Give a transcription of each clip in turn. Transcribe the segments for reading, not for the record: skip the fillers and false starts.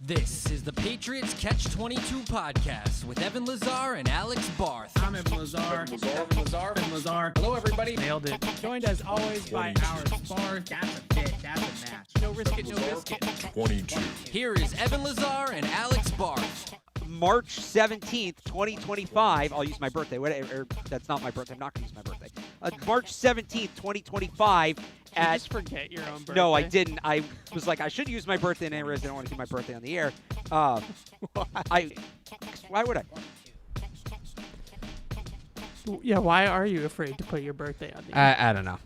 This is the Patriots Catch-22 podcast with Evan Lazar and Alex Barth. I'm Evan Lazar. Evan Lazar. Hello, everybody. Nailed it. Joined as always by our Barth. That's a fit. That's a match. No risk it, no biscuit. 22. Here is Evan Lazar and Alex Barth. March 17th, 2025. I'll use my birthday. That's not my birthday. I'm not going to use my birthday. March 17th, 2025. You just forget your own birthday. No, I didn't. I was like, I should use my birthday, and I realized I don't want to do my birthday on the air. Why would I? Yeah, why are you afraid to put your birthday on the air? I don't know.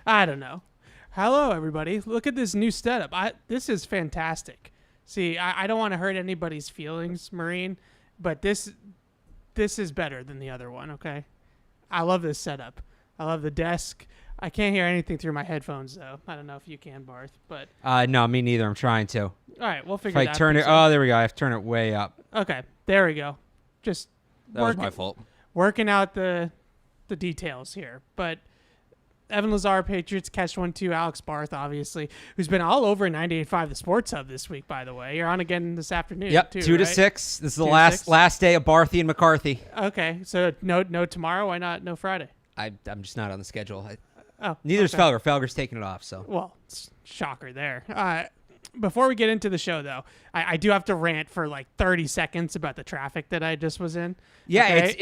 I don't know. Hello, everybody. Look at this new setup. This is fantastic. See, I don't want to hurt anybody's feelings, Marine, but this is better than the other one, okay? I love this setup. I love the desk. I can't hear anything through my headphones, though. I don't know if you can, Barth, but... No, me neither. I'm trying to. All right, we'll figure If it I out. turn it... Oh, there we go. I have to turn it way up. Okay, there we go. Just That was my fault. working out the details here. But Evan Lazar, Patriots, Catch-22, Alex Barth, obviously, who's been all over 98.5 The Sports Hub this week, by the way. You're on again this afternoon, Yep, too, 2 to right? 6. This is the 2 to last 6? last day of Barthy and McCarthy. Okay, so no tomorrow? Why not no Friday? I'm just not on the schedule. Oh, Neither's okay. Felger. Felger's taking it off, so... Well, shocker there. Before we get into the show, though, I do have to rant for like 30 seconds about the traffic that I just was in. Yeah, okay?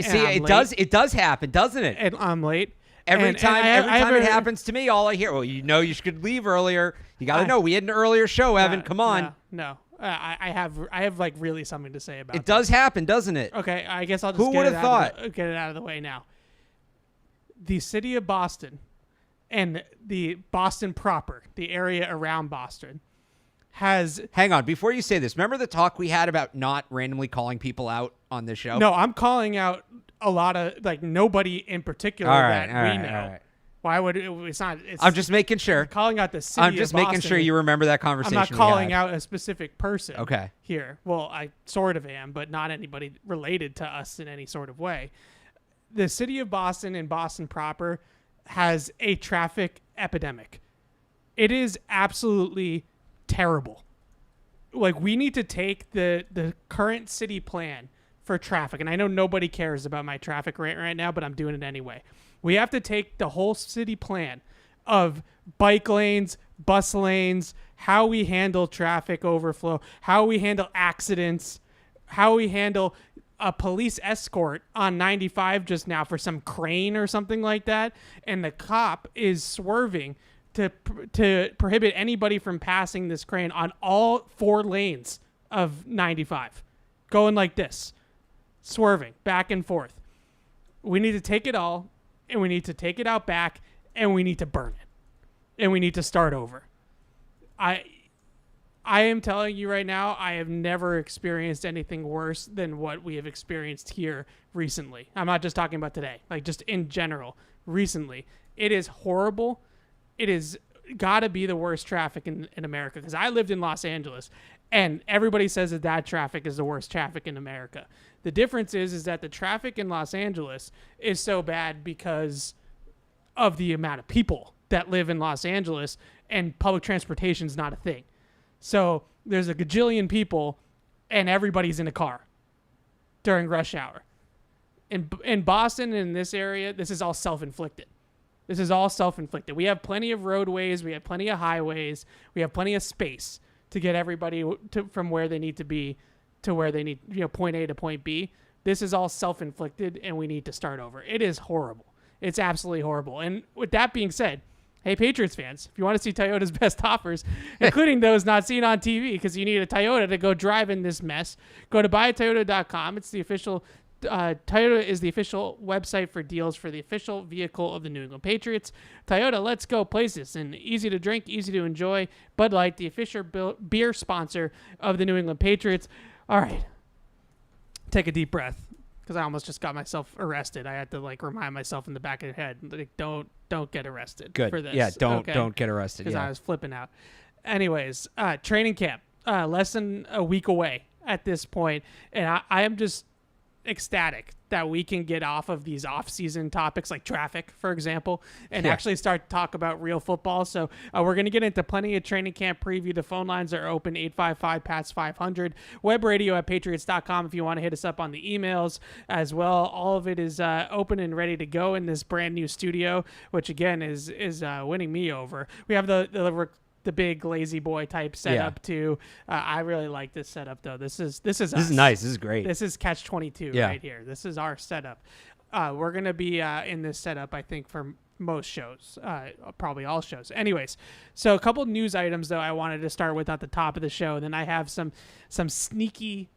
it does happen, doesn't it? And I'm late. Every time it a- happens to me, all I hear, well, you know you should leave earlier. You got to know, we had an earlier show, Evan. Come on. No. I have like really something to say about It does happen, doesn't it? Okay, I guess I'll just Who get would it have thought? get it out of the way now. The city of Boston and the Boston proper, the area around Boston, has... Hang on. Before you say this, remember the talk we had about not randomly calling people out on this show? No, I'm calling out a lot of, like, nobody in particular that we know. Why would it's not? It's, I'm just making sure. calling out the city. I'm just of making Boston. sure you remember that I'm conversation. not we calling had. out a specific person. Okay. Here, well, I sort of am, but not anybody related to us in any sort of way. The city of Boston and Boston proper has a traffic epidemic. It is absolutely terrible. Like, we need to take the current city plan for traffic, and I know nobody cares about my traffic rant right now, but I'm doing it anyway. We have to take the whole city plan of bike lanes, bus lanes, how we handle traffic overflow, how we handle accidents, how we handle a police escort on 95 just now for some crane or something like that, and the cop is swerving to prohibit anybody from passing this crane on all 4 lanes of 95, going like this, swerving back and forth. We need to take it all, and we need to take it out back, and we need to burn it, and we need to start over. I am telling you right now, I have never experienced anything worse than what we have experienced here recently. I'm not just talking about today, like just in general, recently. It is horrible. It is got to be the worst traffic in America, because I lived in Los Angeles, and everybody says that traffic is the worst traffic in America. The difference is that the traffic in Los Angeles is so bad because of the amount of people that live in Los Angeles, and public transportation is not a thing. So there's a gajillion people, and everybody's in a car during rush hour. In Boston, in this area, this is all self-inflicted. This is all self-inflicted. We have plenty of roadways. We have plenty of highways. We have plenty of space to get everybody from where they need to be to where they need, point A to point B. This is all self-inflicted, and we need to start over. It is horrible. It's absolutely horrible. And with that being said, hey, Patriots fans, if you want to see Toyota's best offers, including those not seen on TV, because you need a Toyota to go drive in this mess, go to buyatoyota.com. It's the official Toyota is the official website for deals for the official vehicle of the New England Patriots. Toyota, let's go places. And easy to drink, easy to enjoy. Bud Light, the official beer sponsor of the New England Patriots. All right. Take a deep breath, because I almost just got myself arrested. I had to remind myself in the back of the head, don't get arrested. Good. For this. Yeah, don't get arrested. Because Yeah. I was flipping out. Anyways, training camp, less than a week away at this point, and I am just ecstatic that we can get off of these off-season topics like traffic, for example, and actually start to talk about real football. So we're going to get into plenty of training camp preview. The phone lines are open, 855-PATS-500, webradio@patriots.com if you want to hit us up on the emails as well. All of it is open and ready to go in this brand new studio, which again is winning me over. We have the big lazy boy type setup too. I really like this setup though. This is nice. This is great. This is Catch-22 right here. This is our setup. We're gonna be in this setup, I think, for most shows, probably all shows. Anyways, so a couple news items though I wanted to start with at the top of the show. Then I have some sneaky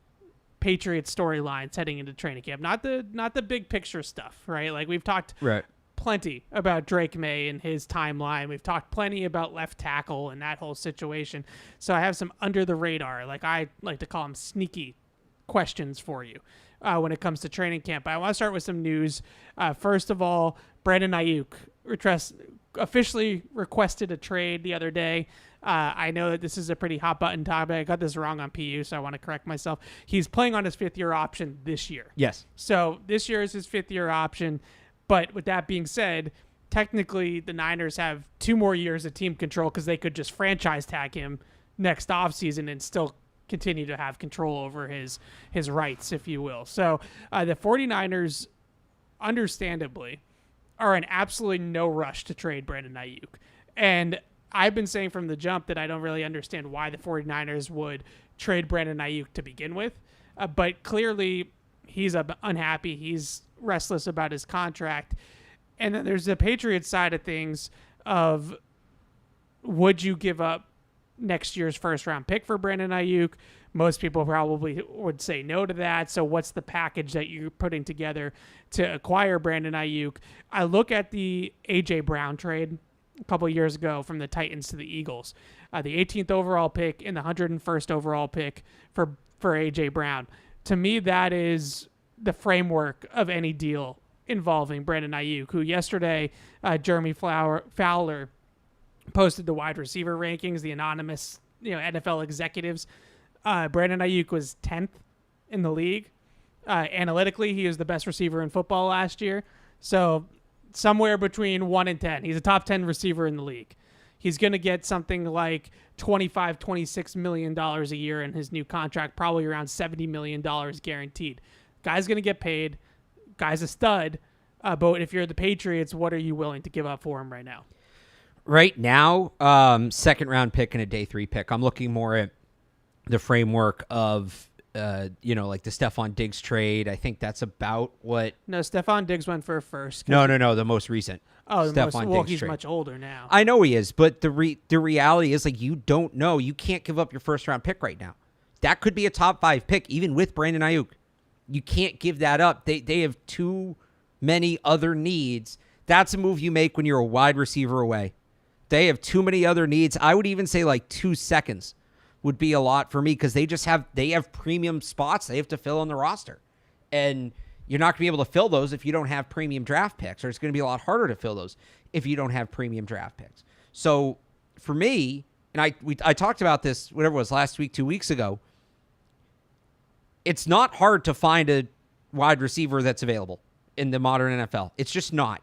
Patriots storylines heading into training camp. Not the big picture stuff, right? Like we've talked plenty about Drake May and his timeline. We've talked plenty about left tackle and that whole situation. So I have some under the radar, like I like to call them sneaky questions for you when it comes to training camp. But I want to start with some news. First of all, Brandon Aiyuk officially requested a trade the other day. I know that this is a pretty hot button topic. I got this wrong on PU, so I want to correct myself. He's playing on his 5th-year option this year. Yes. So this year is his 5th-year option. But with that being said, technically the Niners have 2 more years of team control, because they could just franchise tag him next offseason and still continue to have control over his rights, if you will. So the 49ers, understandably, are in absolutely no rush to trade Brandon Aiyuk. And I've been saying from the jump that I don't really understand why the 49ers would trade Brandon Aiyuk to begin with. But clearly he's unhappy. He's restless about his contract. And then there's the Patriots side of things of, would you give up next year's first-round pick for Brandon Aiyuk? Most people probably would say no to that. So what's the package that you're putting together to acquire Brandon Aiyuk? I look at the A.J. Brown trade a couple of years ago from the Titans to the Eagles. The 18th overall pick and the 101st overall pick for A.J. Brown. To me, that is the framework of any deal involving Brandon Aiyuk, who yesterday Jeremy Fowler posted the wide receiver rankings, the anonymous NFL executives. Brandon Aiyuk was 10th in the league. Analytically, he was the best receiver in football last year. So somewhere between 1 and 10. He's a top 10 receiver in the league. He's going to get something like $26 million a year in his new contract, probably around $70 million guaranteed. Guy's going to get paid. Guy's a stud. But if you're the Patriots, what are you willing to give up for him right now? Right now, second round pick and a day 3 pick. I'm looking more at the framework of, like the Stephon Diggs trade. I think that's about what. No, Stephon Diggs went for a first. No, the most recent. Oh, Diggs he's trade. much older now. I know he is, but the reality is, like, you don't know. You can't give up your first round pick right now. That could be a top 5 pick, even with Brandon Aiyuk. You can't give that up. They have too many other needs. That's a move you make when you're a wide receiver away. They have too many other needs. I would even say like 2 seconds would be a lot for me, because they have premium spots they have to fill on the roster. And you're not going to be able to fill those if you don't have premium draft picks, or it's going to be a lot harder to fill those if you don't have premium draft picks. So for me, and I talked about this, whatever it was, last week, 2 weeks ago, it's not hard to find a wide receiver that's available in the modern NFL. It's just not.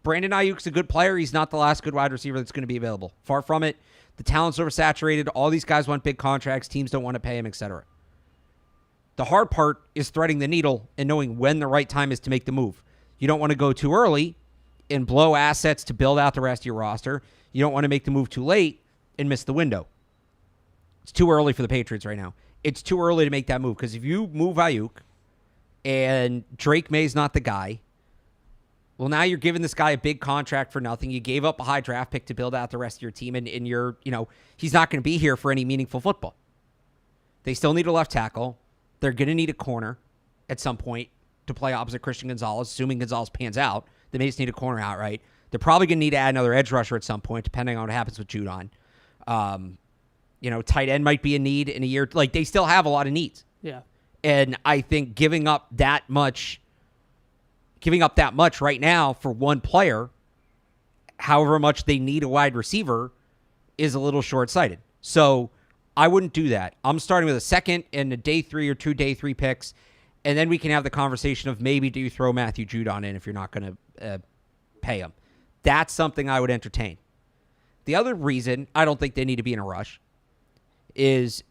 Brandon Aiyuk's a good player. He's not the last good wide receiver that's going to be available. Far from it. The talent's oversaturated. All these guys want big contracts. Teams don't want to pay him, etc. The hard part is threading the needle and knowing when the right time is to make the move. You don't want to go too early and blow assets to build out the rest of your roster. You don't want to make the move too late and miss the window. It's too early for the Patriots right now. It's too early to make that move, because if you move Aiyuk and Drake May's not the guy, well, now you're giving this guy a big contract for nothing. You gave up a high draft pick to build out the rest of your team, and you're, he's not going to be here for any meaningful football. They still need a left tackle. They're going to need a corner at some point to play opposite Christian Gonzalez, assuming Gonzalez pans out. They may just need a corner outright. They're probably going to need to add another edge rusher at some point, depending on what happens with Judon. Tight end might be a need in a year. Like, they still have a lot of needs. Yeah. And I think giving up that much right now for one player, however much they need a wide receiver, is a little short-sighted. So I wouldn't do that. I'm starting with a second and a day 3 or 2 day 3 picks, and then we can have the conversation of maybe do you throw Matthew Judon in if you're not going to pay him. That's something I would entertain. The other reason I don't think they need to be in a rush is,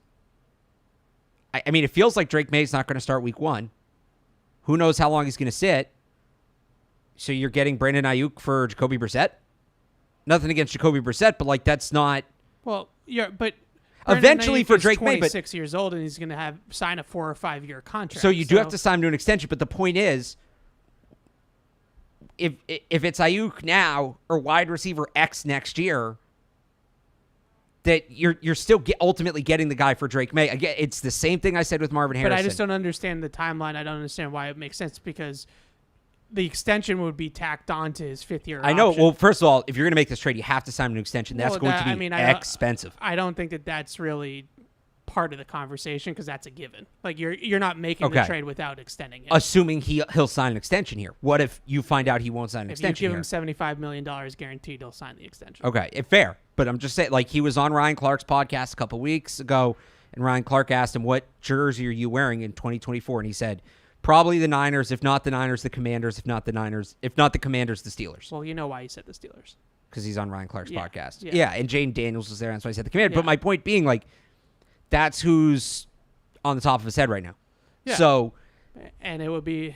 I mean, it feels like Drake May's not going to start week 1. Who knows how long he's going to sit? So you're getting Brandon Aiyuk for Jacoby Brissett? Nothing against Jacoby Brissett, but like that's not. Well, yeah, but eventually for Drake May, but 26 years old, and he's going to sign a 4 or 5 year contract. So you do have to sign him to an extension. But the point is, if it's Aiyuk now or wide receiver X next year, that you're still ultimately getting the guy for Drake May. Again, it's the same thing I said with Marvin Harrison. But I just don't understand the timeline. I don't understand why it makes sense, because the extension would be tacked on to his 5th year. I know. Well, first of all, if you're going to make this trade, you have to sign him to an extension. That's going to be expensive. I don't think that's really part of the conversation, because that's a given. Like, you're not making the trade without extending it. Assuming he'll sign an extension here. What if you find out he won't sign an extension here? If you give him $75 million guaranteed, he'll sign the extension. Okay, fair. But I'm just saying, like, he was on Ryan Clark's podcast a couple weeks ago, and Ryan Clark asked him, what jersey are you wearing in 2024? And he said, probably the Niners. If not the Niners, the Commanders. If not the Niners, if not the Commanders, the Steelers. Well, you know why he said the Steelers. Because he's on Ryan Clark's podcast. Yeah. Yeah, and Jane Daniels was there, and that's why I said the Commanders. Yeah. But my point being, like, that's who's on the top of his head right now. Yeah. So, and it would be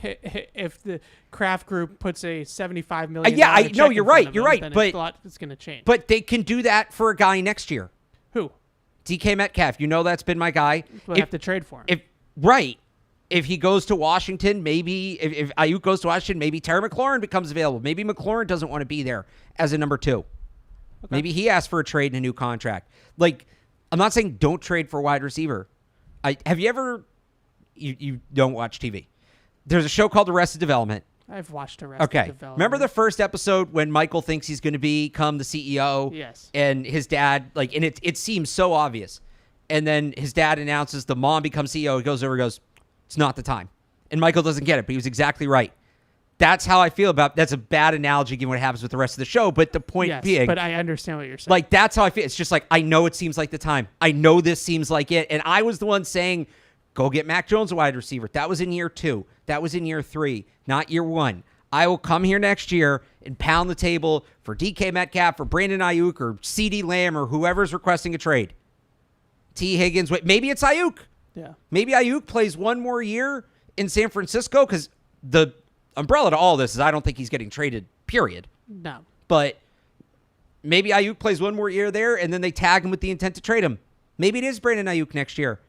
if the Kraft Group puts a $75 million. Yeah, I know you're right. You're right, but it's going to change. But they can do that for a guy next year. Who? DK Metcalf. You know that's been my guy. We'll have to trade for him. If he goes to Washington, maybe if Aiyuk goes to Washington, maybe Terry McLaurin becomes available. Maybe McLaurin doesn't want to be there as a number 2. Okay. Maybe he asks for a trade and a new contract. Like, I'm not saying don't trade for a wide receiver. Have you ever? You don't watch TV. There's a show called Arrested Development. I've watched Arrested Development. Okay. Remember the first episode when Michael thinks he's going to become the CEO? Yes. And his dad, and it seems so obvious. And then his dad announces the mom becomes CEO. He goes over and goes, it's not the time. And Michael doesn't get it, but he was exactly right. That's how I feel about. That's a bad analogy given what happens with the rest of the show. But the point being, but I understand what you're saying. like, that's how I feel. It's just like, I know it seems like the time. I know this seems like it. And I was the one saying, go get Mac Jones a wide receiver. That was in year 2. That was in year 3, not year 1. I will come here next year and pound the table for DK Metcalf, for Brandon Aiyuk, or CeeDee Lamb, or whoever's requesting a trade. T. Higgins. Maybe it's Aiyuk. Yeah. Maybe Aiyuk plays one more year in San Francisco, because the umbrella to all this is I don't think he's getting traded, period. No. But maybe Aiyuk plays one more year there, and then they tag him with the intent to trade him. Maybe it is Brandon Aiyuk next year.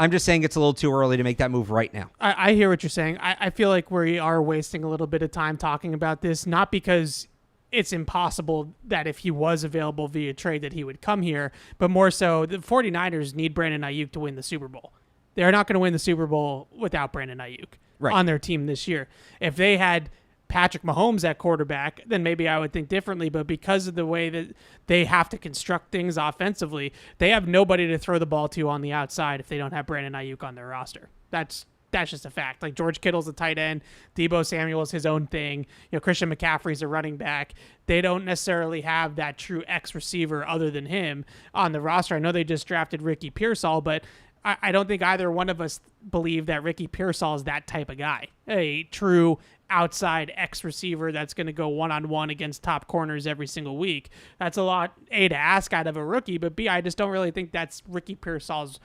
I'm just saying it's a little too early to make that move right now. I hear what you're saying. I feel like we are wasting a little bit of time talking about this, not because it's impossible that if he was available via trade that he would come here, but more so the 49ers need Brandon Aiyuk to win the Super Bowl. They're not going to win the Super Bowl without Brandon Aiyuk on their team this year. If they had Patrick Mahomes at quarterback, then maybe I would think differently. But because of the way that they have to construct things offensively, they have nobody to throw the ball to on the outside if they don't have Brandon Aiyuk on their roster. That's just a fact. Like, George Kittle's a tight end. Deebo Samuel's his own thing. Christian McCaffrey's a running back. They don't necessarily have that true X receiver other than him on the roster. I know they just drafted Ricky Pearsall, but I don't think either one of us believe that Ricky Pearsall is that type of guy. A true outside X receiver that's going to go one-on-one against top corners every single week. That's a lot, A, to ask out of a rookie, but B, I just don't really think that's Ricky Pearsall's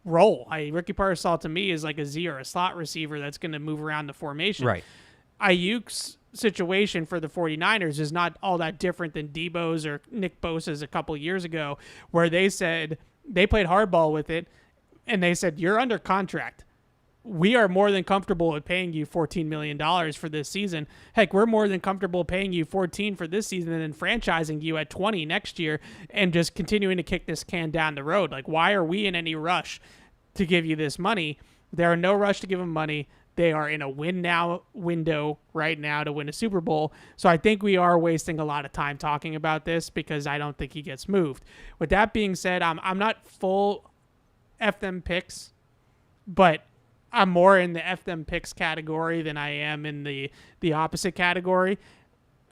role. Ricky Pearsall to me is like a Z or a slot receiver that's going to move around the formation. Right. Aiyuk's situation for the 49ers is not all that different than Debo's or Nick Bosa's a couple years ago, where they said they played hardball with it, and they said, you're under contract. We are more than comfortable with paying you $14 million for this season. Heck, we're more than comfortable paying you $14 for this season and then franchising you at $20 next year and just continuing to kick this can down the road. Like, why are we in any rush to give you this money? There are no rush to give them money. They are in a win now window right now to win a Super Bowl. So I think we are wasting a lot of time talking about this because I don't think he gets moved. With that being said, I'm not full F them picks, but I'm more in the F them picks category than I am in the opposite category.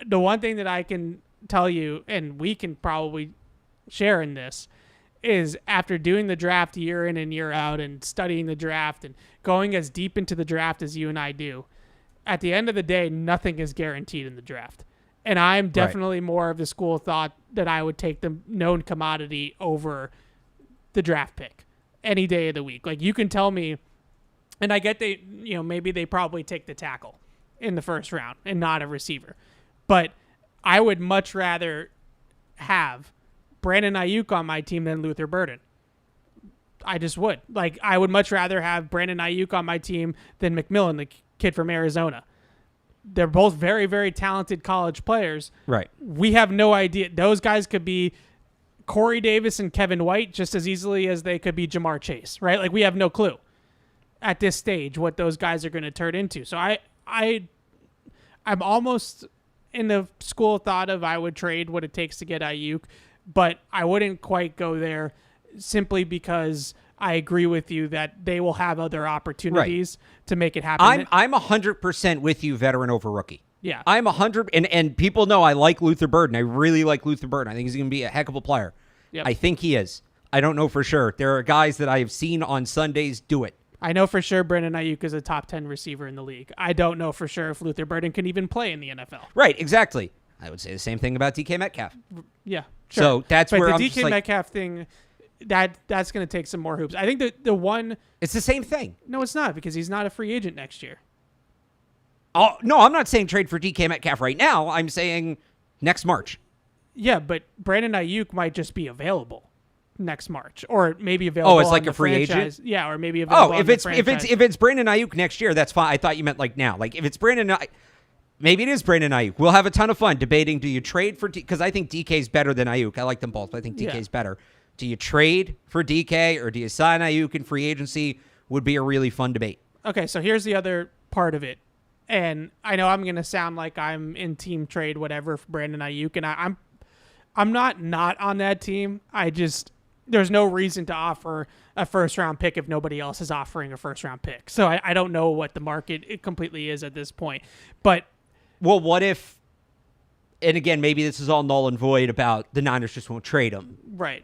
The one thing that I can tell you, and we can probably share in this, is after doing the draft year in and year out and studying the draft and going as deep into the draft as you and I do, at the end of the day, nothing is guaranteed in the draft. And I'm definitely more of the school of thought that I would take the known commodity over the draft pick any day of the week. Like, you can tell me, and I get maybe they probably take the tackle in the first round and not a receiver, but I would much rather have Brandon Aiyuk on my team than Luther Burden. I just would. Like, I would much rather have Brandon Aiyuk on my team than McMillan, the kid from Arizona. They're both very, very talented college players. Right. We have no idea. Those guys could be Corey Davis and Kevin White just as easily as they could be Jamar Chase, right? Like, we have no clue at this stage what those guys are going to turn into. So I'm almost in the school of thought of I would trade what it takes to get Aiyuk, but I wouldn't quite go there simply because I agree with you that they will have other opportunities to make it happen. I'm 100% with you, veteran over rookie. Yeah. I'm 100, and people know I like Luther Burden. I really like Luther Burden. I think he's going to be a heck of a player. Yep. I think he is. I don't know for sure. There are guys that I have seen on Sundays do it. I know for sure Brandon Aiyuk is a top 10 receiver in the league. I don't know for sure if Luther Burden can even play in the NFL. Right, exactly. I would say the same thing about DK Metcalf. Yeah, sure. So that's but where the I'm DK just like, Metcalf thing, that's going to take some more hoops. I think the one... it's the same thing. No, it's not, because he's not a free agent next year. Oh, no, I'm not saying trade for DK Metcalf right now. I'm saying next March. Yeah, but Brandon Aiyuk might just be available next March, or maybe available. Oh, it's like on a free franchise. agent. Yeah, or maybe available. Oh, if it's Brandon Aiyuk next year, that's fine. I thought you meant like now. Like if it's Brandon, maybe it is Brandon Aiyuk. We'll have a ton of fun debating. Do you trade for because I think DK's better than Aiyuk. I like them both. But I think DK's better. Do you trade for DK or do you sign Aiyuk in free agency? Would be a really fun debate. Okay, so here's the other part of it. And I know I'm going to sound like I'm in team trade, whatever, for Brandon Aiyuk. And I'm not on that team. there's no reason to offer a first-round pick if nobody else is offering a first-round pick. So I don't know what the market it completely is at this point. But well, what if? And again, maybe this is all null and void about the Niners just won't trade him. right.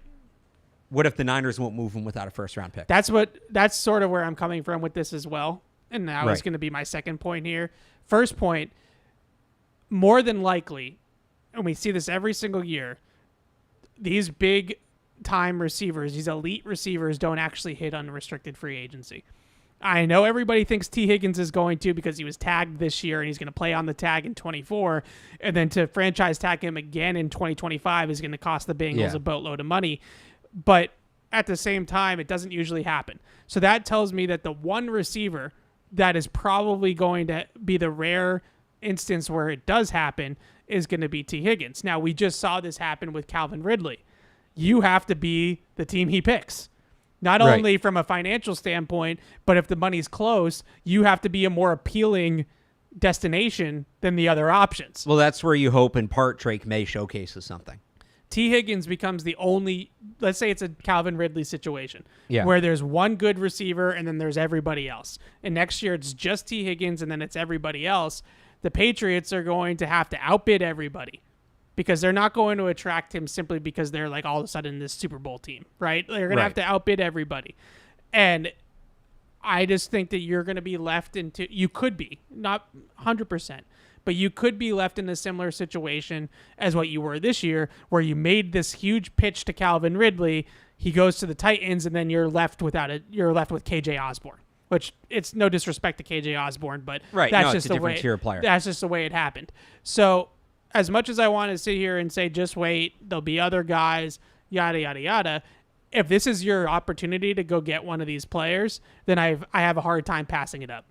What if the Niners won't move him without a first-round pick? That's sort of where I'm coming from with this as well. And that was Right. going to be my second point here. First point, more than likely, and we see this every single year, these big time receivers, these elite receivers don't actually hit unrestricted free agency. I know everybody thinks T. Higgins is going to because he was tagged this year and he's going to play on the tag in 24, and then to franchise tag him again in 2025 is going to cost the Bengals a boatload of money. But at the same time, it doesn't usually happen. So that tells me that the one receiver that is probably going to be the rare instance where it does happen is going to be T. Higgins. Now, we just saw this happen with Calvin Ridley. You have to be the team he picks. Not Right. only from a financial standpoint, but if the money's close, you have to be a more appealing destination than the other options. Well, that's where you hope in part Drake May showcases something. T. Higgins becomes the only, let's say it's a Calvin Ridley situation, Yeah. where there's one good receiver and then there's everybody else. And next year it's just T. Higgins and then it's everybody else. The Patriots are going to have to outbid everybody because they're not going to attract him simply because they're like all of a sudden this Super Bowl team, right? They're going to have to outbid everybody. And I just think that you're going to be left into, you could be, not 100%, but you could be left in a similar situation as what you were this year, where you made this huge pitch to Calvin Ridley. He goes to the Titans, and then you're left with KJ Osborne, which it's no disrespect to KJ Osborne, but Right. that's No, just it's a the way, different tier player. that's just the way it happened. So as much as I want to sit here and say, just wait, there'll be other guys, yada, yada, yada. If this is your opportunity to go get one of these players, then I have a hard time passing it up.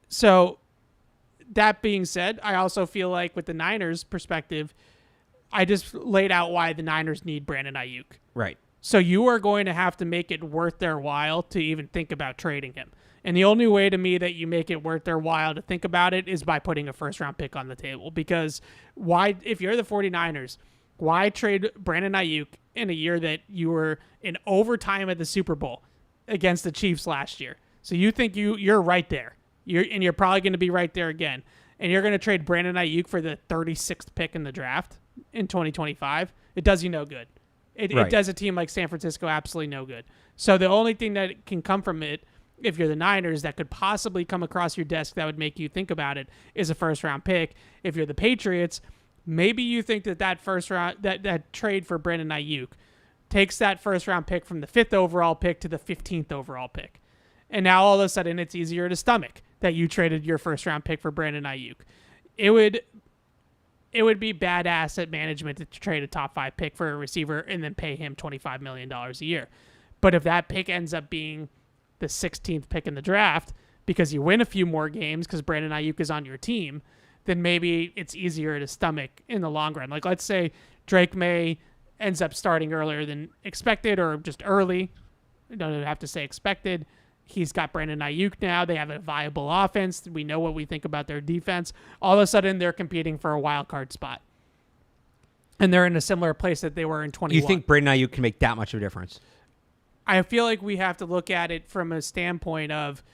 So that being said, I also feel like with the Niners perspective, I just laid out why the Niners need Brandon Aiyuk. Right. So you are going to have to make it worth their while to even think about trading him. And the only way to me that you make it worth their while to think about it is by putting a first-round pick on the table. Because why, if you're the 49ers, why trade Brandon Aiyuk in a year that you were in overtime at the Super Bowl against the Chiefs last year? So you think you're right there. You're probably going to be right there again. And you're going to trade Brandon Aiyuk for the 36th pick in the draft in 2025? It does you no good. It does a team like San Francisco absolutely no good. So the only thing that can come from it, if you're the Niners, that could possibly come across your desk that would make you think about it, is a first-round pick. If you're the Patriots, maybe you think that first round, that trade for Brandon Aiyuk takes that first-round pick from the 5th overall pick to the 15th overall pick. And now all of a sudden it's easier to stomach that you traded your first-round pick for Brandon Aiyuk. It would be bad asset management to trade a top 5 pick for a receiver and then pay him $25 million a year. But if that pick ends up being the 16th pick in the draft because you win a few more games because Brandon Aiyuk is on your team, then maybe it's easier to stomach in the long run. Like, let's say Drake May ends up starting earlier than expected or just early. You don't have to say expected. He's got Brandon Aiyuk now. They have a viable offense. We know what we think about their defense. All of a sudden, they're competing for a wild card spot. And they're in a similar place that they were in 21. You think Brandon Aiyuk can make that much of a difference? I feel like we have to look at it from a standpoint of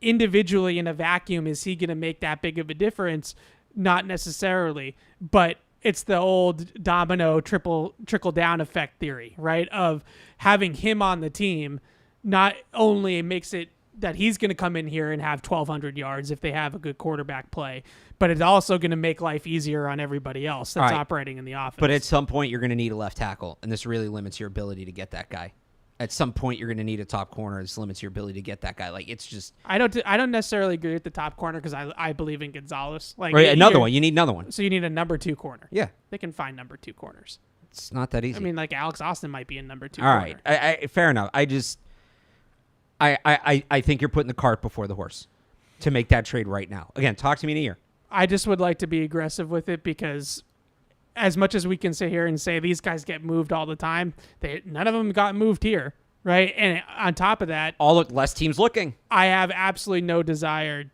individually in a vacuum, is he going to make that big of a difference? Not necessarily, but it's the old domino trickle down effect theory, right? Of having him on the team not only makes it that he's going to come in here and have 1,200 yards if they have a good quarterback play, but it's also going to make life easier on everybody else that's operating in the offense. But at some point, you're going to need a left tackle, and this really limits your ability to get that guy. At some point, you're going to need a top corner. This limits your ability to get that guy. Like, it's just... I don't necessarily agree with the top corner because I believe in Gonzalez. Like, right, another one. You need another one. So you need a number 2 corner. Yeah. They can find number 2 corners. It's not that easy. I mean, like Alex Austin might be a number 2 All corner. right. I fair enough. I think you're putting the cart before the horse to make that trade right now. Again, talk to me in a year. I just would like to be aggressive with it because as much as we can sit here and say these guys get moved all the time, none of them got moved here, right? And on top of that, Less teams looking. I have absolutely no desire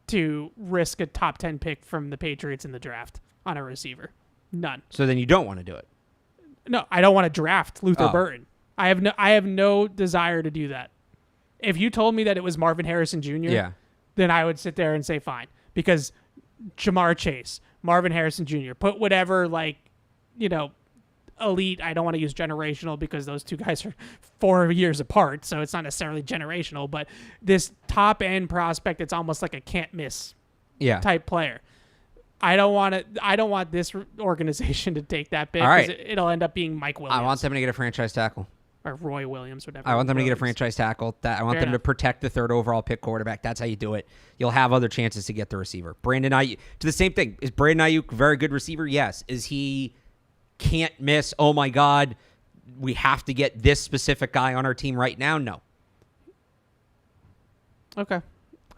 to risk a top 10 pick from the Patriots in the draft on a receiver. None. So then you don't want to do it. No, I don't want to draft Luther Burton. I have no desire to do that. If you told me that it was Marvin Harrison Jr., then I would sit there and say fine, because Jamar Chase, Marvin Harrison Jr., put whatever, like, elite. I don't want to use generational because those two guys are 4 years apart, so it's not necessarily generational, but this top end prospect, it's almost like a can't miss type player. I don't want this organization to take that big, because it'll end up being Mike Williams. I want them to get a franchise tackle. Or Roy Williams, whatever. I want them to get a franchise tackle. I want them to protect the 3rd overall pick quarterback. That's how you do it. You'll have other chances to get the receiver. Brandon Aiyuk, to the same thing. Is Brandon Aiyuk a very good receiver? Yes. Is he can't miss? Oh my God, we have to get this specific guy on our team right now? No. Okay.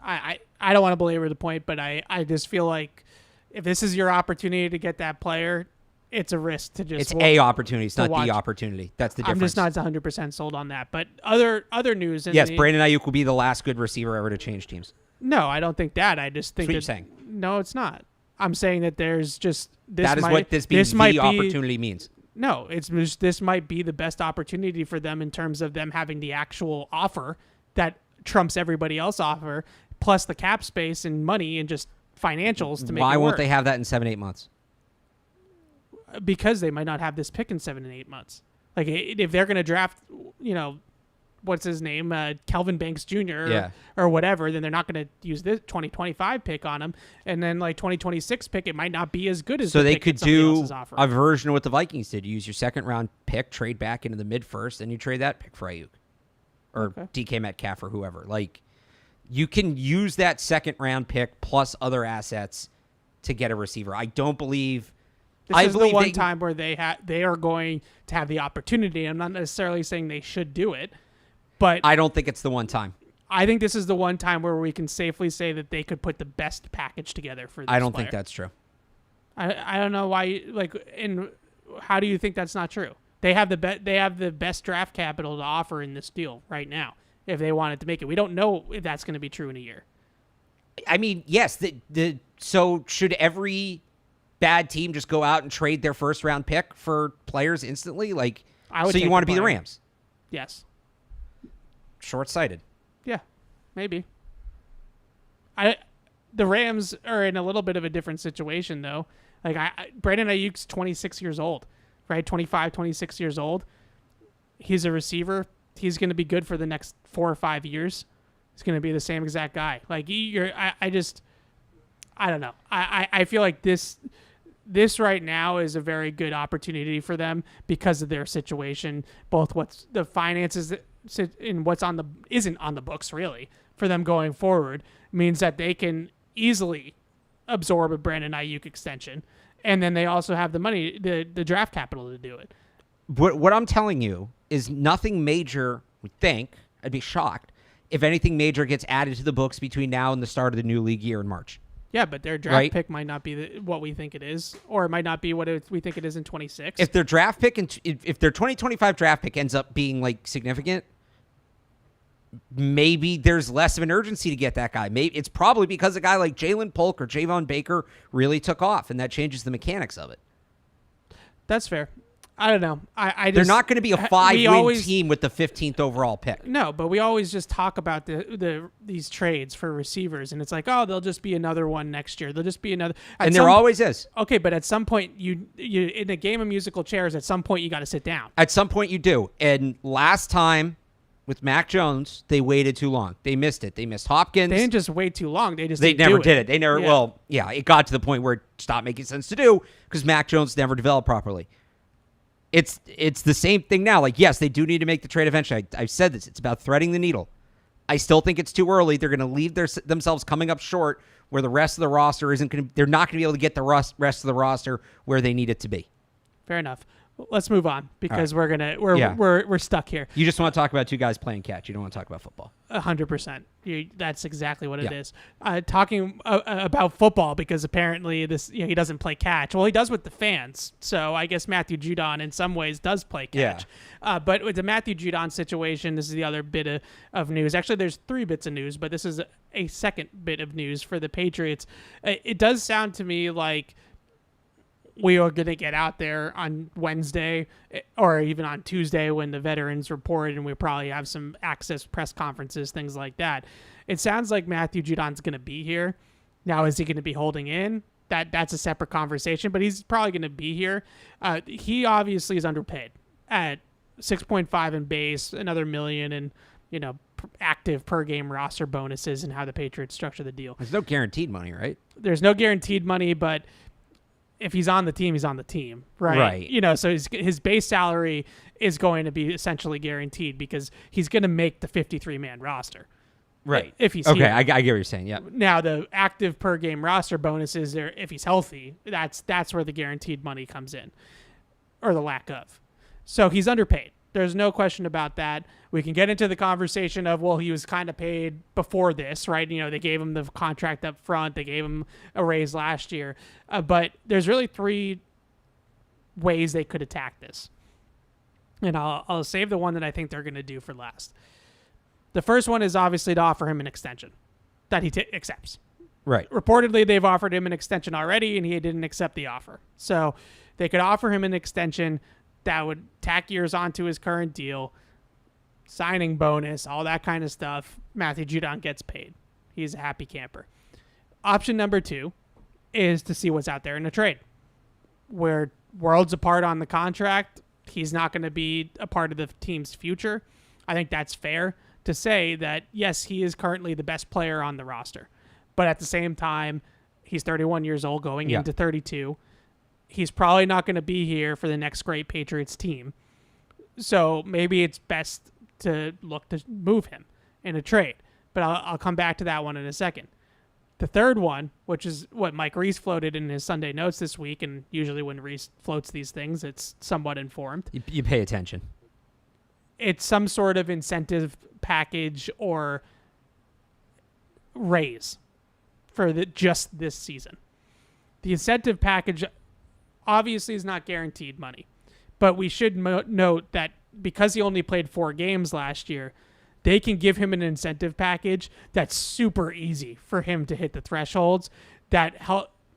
I don't want to belabor the point, but I just feel like if this is your opportunity to get that player, it's a risk to just. It's a opportunity. It's not the opportunity. That's the difference. I'm just not 100% sold on that. But other news. Yes, Brandon Aiyuk will be the last good receiver ever to change teams. No, I don't think that. I just think that's what you're saying. No, it's not. I'm saying that there's just this. That is what this opportunity means. No, it's just, this might be the best opportunity for them in terms of them having the actual offer that trumps everybody else offer, plus the cap space and money and just financials to make. Why it won't work. they have that in 7-8 months? Because they might not have this pick in 7 and 8 months. Like, if they're going to draft, what's his name, Kelvin Banks Jr. Or whatever, then they're not going to use this 2025 pick on him. And then, like, 2026 pick, it might not be as good as. So the they pick could that somebody do else is offering. a version of what the Vikings did. You use your 2nd-round pick, trade back into the mid-first, and you trade that pick for Aiyuk or DK Metcalf or whoever. Like, you can use that 2nd-round pick plus other assets to get a receiver. I don't believe. This is the one time where they are going to have the opportunity. I'm not necessarily saying they should do it, but I don't think it's the one time. I think this is the one time where we can safely say that they could put the best package together for this I don't player. think that's true. I don't know why. And how do you think that's not true? They have the best draft capital to offer in this deal right now. If they wanted to make it, we don't know if that's going to be true in a year. I mean, yes. So should every bad team just go out and trade their 1st-round pick for players instantly? Like, so you want to be the Rams? Yes. Short-sighted. Yeah, maybe. The Rams are in a little bit of a different situation, though. Like, Brandon Aiyuk's 26 years old, right? 25, 26 years old. He's a receiver. He's going to be good for the next 4 or 5 years. He's going to be the same exact guy. Like, I don't know. I feel like this right now is a very good opportunity for them because of their situation, both what's the finances and what's isn't on the books really for them going forward means that they can easily absorb a Brandon Aiyuk extension, and then they also have the money, the draft capital to do it. What I'm telling you is nothing major. We think I'd be shocked if anything major gets added to the books between now and the start of the new league year in March. Yeah, but their draft pick might not be what we think it is, or it might not be what we think it is in 26. If their draft pick if their 2025 draft pick ends up being like significant, maybe there's less of an urgency to get that guy. Maybe it's probably because a guy like Jalen Polk or Javon Baker really took off, and that changes the mechanics of it. That's fair. I don't know. I just, they're not going to be a 5-win team with the 15th overall pick. No, but we always just talk about these trades for receivers, and it's like, oh, there'll just be another one next year. There'll just be another. And there always is. Okay, but at some point, you in a game of musical chairs, at some point you got to sit down. At some point you do. And last time with Mac Jones, they waited too long. They missed it. They missed Hopkins. They didn't just wait too long. They never did it. They never. Yeah. Well, yeah, it got to the point where it stopped making sense to do because Mac Jones never developed properly. It's the same thing now. Like, yes, they do need to make the trade eventually. I've said this. It's about threading the needle. I still think it's too early. They're going to leave themselves coming up short where the rest of the roster isn't going to. They're not going to be able to get the rest of the roster where they need it to be. Fair enough. Let's move on because we're stuck here. You just want to talk about two guys playing catch. You don't want to talk about football. 100%. That's exactly what it is. Talking about football because apparently he doesn't play catch. Well, he does with the fans. So I guess Matthew Judon in some ways does play catch. Yeah. But with the Matthew Judon situation, this is the other bit of news. Actually, there's 3 bits of news, but this is a second bit of news for the Patriots. It does sound to me like we are going to get out there on Wednesday or even on Tuesday when the veterans report, and we probably have some access press conferences, things like that. It sounds like Matthew Judon's going to be here. Now, is he going to be holding in? That's a separate conversation, but he's probably going to be here. He obviously is underpaid at 6.5 in base, another $1 million in, active per game roster bonuses and how the Patriots structure the deal. There's no guaranteed money, right? There's no guaranteed money, but if he's on the team, he's on the team, right? Right. So his base salary is going to be essentially guaranteed because he's going to make the 53-man roster. Right. If he's okay, here. I get what you're saying. Yeah. Now the active per game roster bonuses are if he's healthy. That's where the guaranteed money comes in, or the lack of. So he's underpaid. There's no question about that. We can get into the conversation of, well, he was kind of paid before this, right? They gave him the contract up front. They gave him a raise last year. But there's really 3 ways they could attack this. And I'll save the one that I think they're going to do for last. The first one is obviously to offer him an extension that he accepts. Right. Reportedly, they've offered him an extension already, and he didn't accept the offer. So they could offer him an extension that would tack years onto his current deal, signing bonus, all that kind of stuff. Matthew Judon gets paid. He's a happy camper. Option number 2 is to see what's out there in a trade. We're worlds apart on the contract. He's not going to be a part of the team's future. I think that's fair to say that, yes, he is currently the best player on the roster. But at the same time, he's 31 years old going into 32. He's probably not going to be here for the next great Patriots team. So maybe it's best to look to move him in a trade. But I'll come back to that one in a second. The third one, which is what Mike Reese floated in his Sunday notes this week, and usually when Reese floats these things, it's somewhat informed. You pay attention. It's some sort of incentive package or raise for just this season. The incentive package obviously is not guaranteed money, but we should note that because he only played 4 games last year, they can give him an incentive package that's super easy for him to hit the thresholds that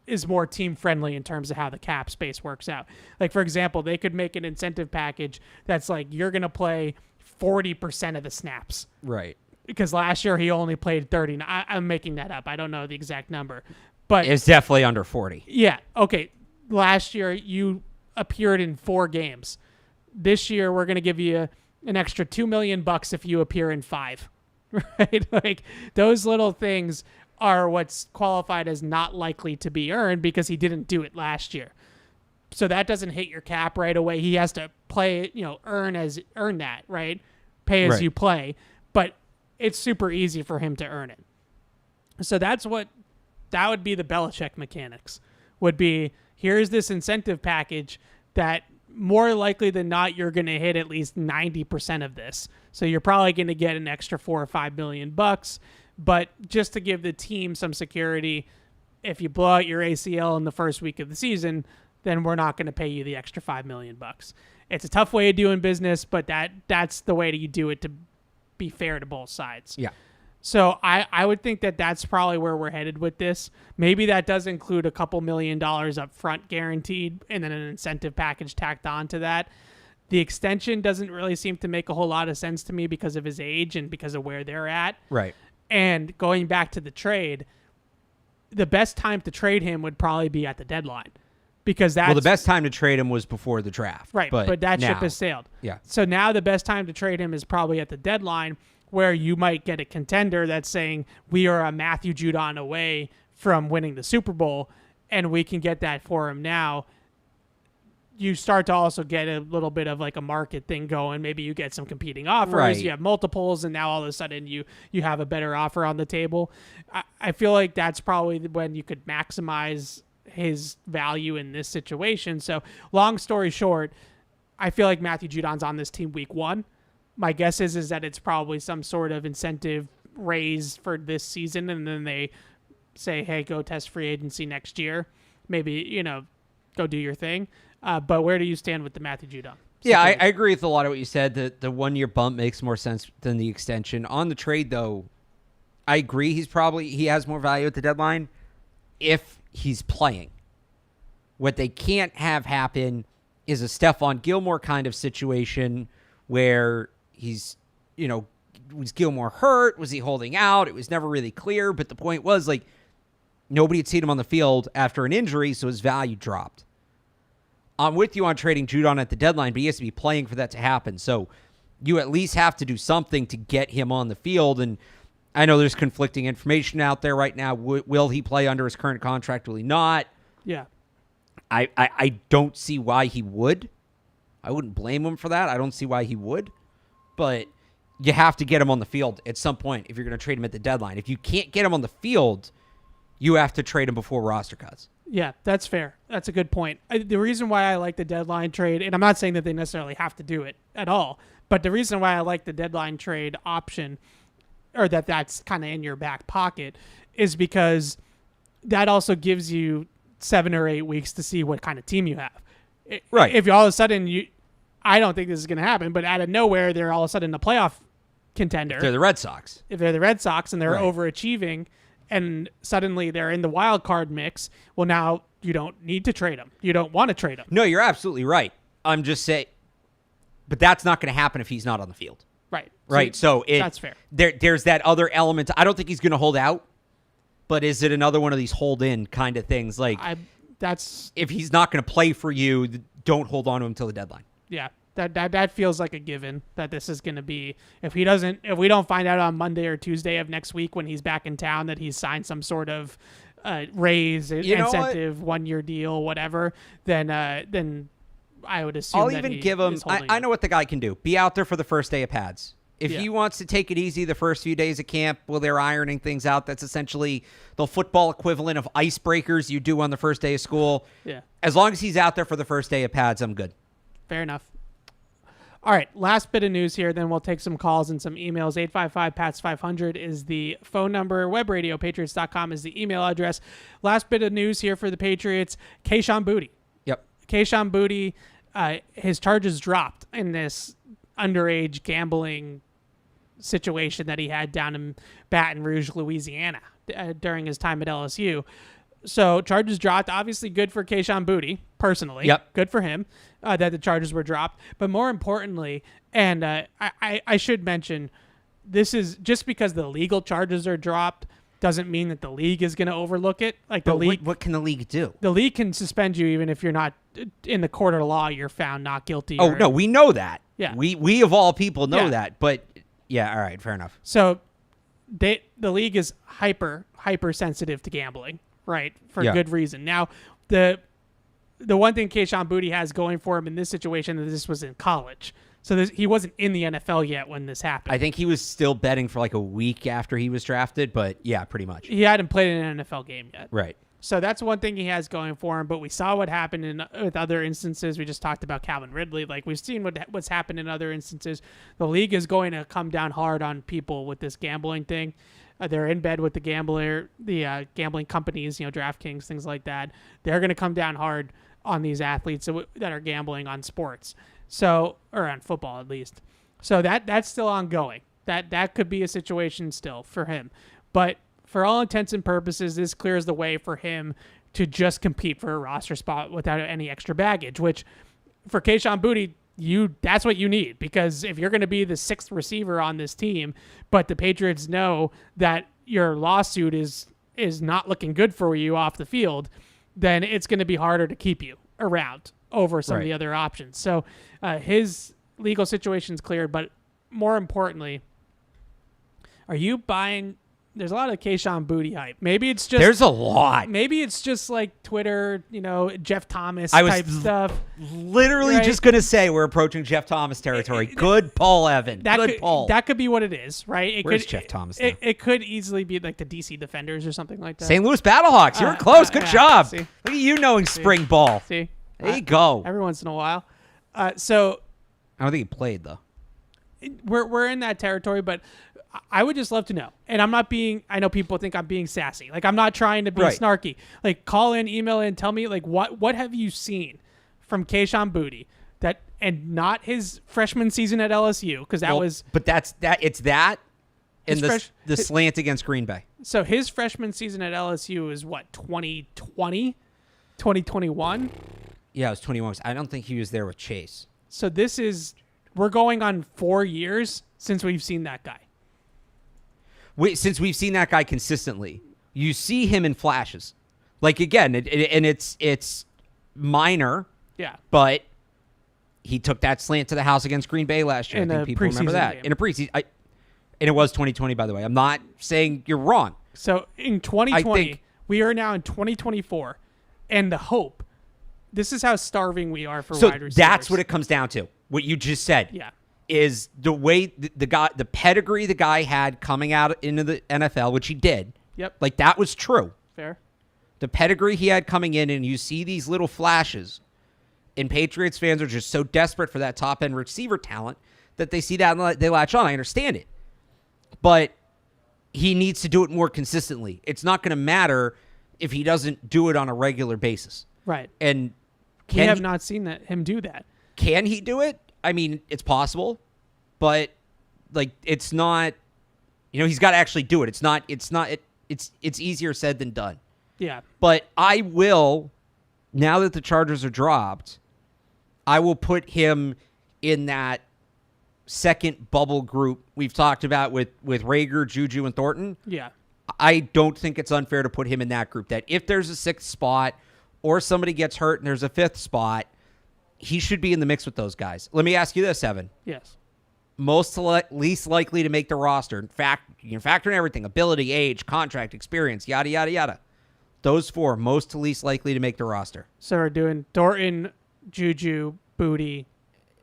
is more team friendly in terms of how the cap space works out. Like, for example, they could make an incentive package that's like, you're going to play 40% of the snaps. Right. Because last year he only played 30. I'm making that up. I don't know the exact number, but It's definitely under 40. yeah. Okay. Last year you appeared in 4 games. This year we're going to give you an extra $2 million if you appear in 5. Right? Like, those little things are what's qualified as not likely to be earned because he didn't do it last year. So that doesn't hit your cap right away. He has to play, earn that, right? Pay as you play. But it's super easy for him to earn it. So that would be the Belichick mechanics. Would be, here's this incentive package that more likely than not, you're going to hit at least 90% of this. So you're probably going to get an extra $4 or $5 million. But just to give the team some security, if you blow out your ACL in the first week of the season, then we're not going to pay you the extra $5 million. It's a tough way of doing business, but that's the way that you do it to be fair to both sides. Yeah. So I would think that that's probably where we're headed with this. Maybe that does include a couple $1 million up front guaranteed and then an incentive package tacked on to that. The extension doesn't really seem to make a whole lot of sense to me because of his age and because of where they're at. Right. And going back to the trade, the best time to trade him would probably be at the deadline. Because the best time to trade him was before the draft. Right, but that ship has sailed. Yeah. So now the best time to trade him is probably at the deadline, where you might get a contender that's saying, we are a Matthew Judon away from winning the Super Bowl, and we can get that for him now. You start to also get a little bit of like a market thing going. Maybe you get some competing offers. Right. You have multiples, and now all of a sudden you have a better offer on the table. I feel like that's probably when you could maximize his value in this situation. So long story short, I feel like Matthew Judon's on this team week 1. My guess is that it's probably some sort of incentive raise for this season, and then they say, hey, go test free agency next year. Maybe, go do your thing. But where do you stand with the Matthew Judon? Yeah, I agree with a lot of what you said. The 1 year bump makes more sense than the extension. On the trade, though, I agree he has more value at the deadline if he's playing. What they can't have happen is a Stephon Gilmore kind of situation where he's, was Gilmore hurt? Was he holding out? It was never really clear. But the point was, like, nobody had seen him on the field after an injury, so his value dropped. I'm with you on trading Judon at the deadline, but he has to be playing for that to happen. So you at least have to do something to get him on the field. And I know there's conflicting information out there right now. Will he play under his current contract? Will he not? Yeah. I don't see why he would. I wouldn't blame him for that. I don't see why he would. But you have to get him on the field at some point if you're going to trade him at the deadline. If you can't get him on the field, you have to trade him before roster cuts. Yeah, that's fair. That's a good point. The reason why I like the deadline trade, and I'm not saying that they necessarily have to do it at all, but the reason why I like the deadline trade option, or that's kind of in your back pocket, is because that also gives you 7 or 8 weeks to see what kind of team you have. Right. If all of a sudden I don't think this is going to happen, but out of nowhere they're all of a sudden a playoff contender. They're the Red Sox. If they're the Red Sox and they're Right. overachieving, and suddenly they're in the wild card mix, well, now you don't need to trade them. You don't want to trade them. No, you're absolutely right. I'm just saying, but that's not going to happen if he's not on the field. Right. Right. So that's fair. There's that other element. I don't think he's going to hold out, but is it another one of these hold in kind of things? Like, if he's not going to play for you, don't hold on to him till the deadline. Yeah. That feels like a given that this is going to be, if we don't find out on Monday or Tuesday of next week when he's back in town that he's signed some sort of raise, incentive, 1-year deal, whatever, then I would assume I'll that even give him, I know what the guy can do. Be out there for the first day of pads. If he wants to take it easy the first few days of camp while they're ironing things out, that's essentially the football equivalent of icebreakers you do on the first day of school. Yeah. As long as he's out there for the first day of pads, I'm good. Fair enough. All right, last bit of news here, then we'll take some calls and some emails. 855-PATS-500 is the phone number. webradio.patriots.com is the email address. Last bit of news here for the Patriots, Kayshon Boutte. Yep. Kayshon Boutte, his charges dropped in this underage gambling situation that he had down in Baton Rouge, Louisiana, during his time at LSU. So charges dropped. Obviously good for Kayshon Boutte, personally. Yep. Good for him that the charges were dropped. But more importantly, and I should mention, this is just because the legal charges are dropped doesn't mean that the league is going to overlook it. Like the league, what can the league do? The league can suspend you even if you're not in the court of law. You're found not guilty. Oh, no, we know that. Yeah. We of all people know that. But yeah, all right, fair enough. So the league is hyper sensitive to gambling. Right, for good reason. Now, the one thing Kayshon Boutte has going for him in this situation is this was in college. So he wasn't in the NFL yet when this happened. I think he was still betting for like a week after he was drafted, but yeah, pretty much. He hadn't played in an NFL game yet. Right. So that's one thing he has going for him, but we saw what happened with other instances. We just talked about Calvin Ridley. Like, we've seen what's happened in other instances. The league is going to come down hard on people with this gambling thing. They're in bed with the gambling companies, DraftKings, things like that. They're going to come down hard on these athletes that are gambling on sports, or on football at least. So that's still ongoing. That could be a situation still for him. But for all intents and purposes, this clears the way for him to just compete for a roster spot without any extra baggage, which for Kayshon Boutte, that's what you need, because if you're going to be the 6th receiver on this team, but the Patriots know that your lawsuit is not looking good for you off the field, then it's going to be harder to keep you around over some of the other options. So his legal situation's cleared, but more importantly, are you buying? There's a lot of Kayshon Boutte hype. Maybe it's just there's a lot. Maybe it's just like Twitter, Jeff Thomas type stuff. Literally just gonna say we're approaching Jeff Thomas territory. Good Paul Evan. That could be what it is, right? Where's Jeff Thomas now? It could easily be like the DC Defenders or something like that. St. Louis Battlehawks. You were close. Good job. See? Look at you knowing spring ball. See, there you go. Every once in a while. So I don't think he played though. We're in that territory, but I would just love to know. And I know people think I'm being sassy. Like, I'm not trying to be snarky. Like, call in, email in, tell me, like, what have you seen from Kayshon Boutte and not his freshman season at LSU, because But it's that and the slant against Green Bay. So his freshman season at LSU is what, 2020? 2021. Yeah, it was 21. I don't think he was there with Chase. So we're going on 4 years since we've seen that guy. Since we've seen that guy consistently, you see him in flashes. Like, again, and it's minor. Yeah. But he took that slant to the house against Green Bay last year. In I a think people remember preseason that. game. In a preseason. And it was 2020, by the way. I'm not saying you're wrong. So in 2020, we are now in 2024. And the hope, this is how starving we are for wide receivers. That's what it comes down to. What you just said. Yeah. Is the way the pedigree the guy had coming out into the NFL, which he did. Yep. Like, that was true. Fair. The pedigree he had coming in, and you see these little flashes, and Patriots fans are just so desperate for that top-end receiver talent that they see that and they latch on. I understand it. But he needs to do it more consistently. It's not going to matter if he doesn't do it on a regular basis. Right. And We have not seen him do that. Can he do it? I mean, it's possible, but like, it's not, he's got to actually do it. It's easier said than done. Yeah. But I will, now that the Chargers are dropped, I will put him in that second bubble group we've talked about with Rager, Juju, and Thornton. Yeah. I don't think it's unfair to put him in that group. That if there's a sixth spot or somebody gets hurt and there's a fifth spot, he should be in the mix with those guys. Let me ask you this, Evan. Yes. Least likely to make the roster. In fact, you can factor in everything: ability, age, contract, experience, yada, yada, yada. Those four, most to least likely to make the roster. So we're doing Thornton, Juju, Booty,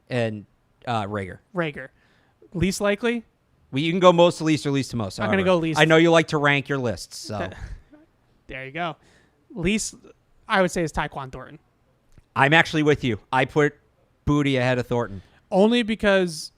And Rager. Least likely? Well, you can go most to least or least to most. I'm going to go least. I know you like to rank your lists, so. There you go. Least, I would say, is Tyquan Thornton. I'm actually with you. I put Booty ahead of Thornton. Only because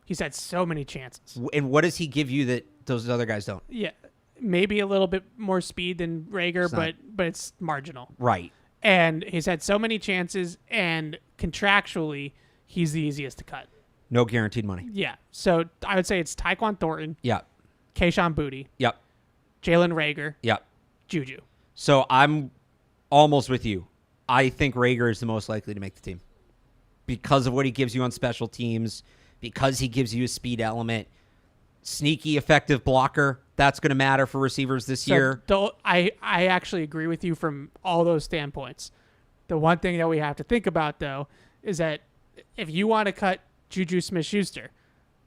he's had so many chances. And what does he give you that those other guys don't? Yeah. Maybe a little bit more speed than Rager, but it's marginal. Right. And he's had so many chances, and contractually, he's the easiest to cut. No guaranteed money. Yeah. So I would say it's Tyquan Thornton, Yep. Keyshawn Booty, Yep. Jalen Rager, Yep. Juju. So I'm almost with you. I think Rager is the most likely to make the team because of what he gives you on special teams, because he gives you a speed element, sneaky, effective blocker. That's going to matter for receivers this year. I actually agree with you from all those standpoints. The one thing that we have to think about, though, is that if you want to cut Juju Smith-Schuster,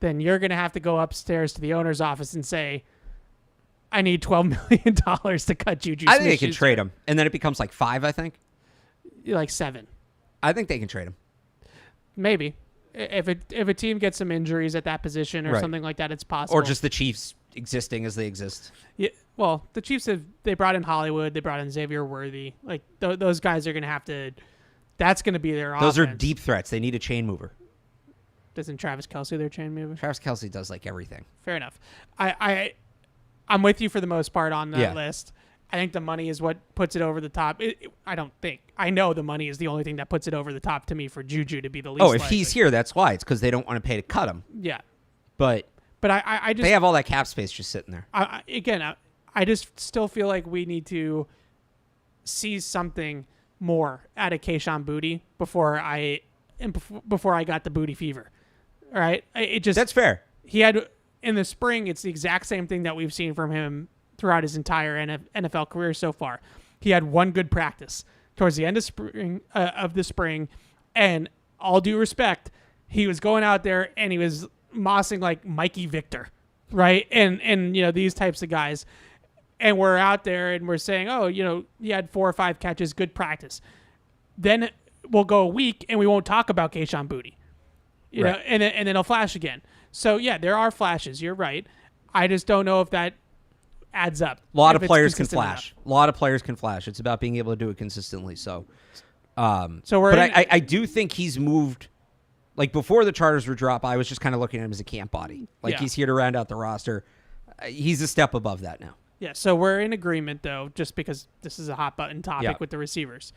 then you're going to have to go upstairs to the owner's office and say, I need $12 million to cut Juju Smith-Schuster. I think they can trade him, and then it becomes like 5, I think. Like 7. I think they can trade him. Maybe. If a team gets some injuries at that position or Right. something like that, it's possible. Or just the Chiefs existing as they exist. Yeah, well, the Chiefs they brought in Hollywood, they brought in Xavier Worthy. Like those guys are going to have to. That's going to be their Those offense. are deep threats. They need a chain mover. Doesn't Travis Kelce their chain mover? Travis Kelce does like everything. Fair enough. I'm with you for the most part on that Yeah. list. I think the money is what puts it over the top. I don't think. I know the money is the only thing that puts it over the top to me for Juju to be the least. Oh, if likely. he's here, that's why. It's because they don't want to pay to cut him. Yeah. But I just they have all that cap space just sitting there. I just still feel like we need to see something more out of Keyshawn Booty before I got the Booty fever. All right, That's fair. He had in the spring. It's the exact same thing that we've seen from him throughout his entire NFL career so far. He had one good practice towards the end of the spring, and all due respect, he was going out there and he was mossing like Mikey Victor, right? And these types of guys. And we're out there and we're saying, oh, he had 4 or 5 catches, good practice. Then we'll go a week and we won't talk about Keyshawn Booty, you know, and then he'll flash again. So yeah, there are flashes. You're right. I just don't know if that adds up. A lot of players can flash. A lot of players can flash. It's about being able to do it consistently. So, I do think he's moved. Like before the Chargers were dropped, I was just kind of looking at him as a camp body. Like he's here to round out the roster. He's a step above that now. Yeah, so we're in agreement, though, just because this is a hot button topic Yeah. with the receivers.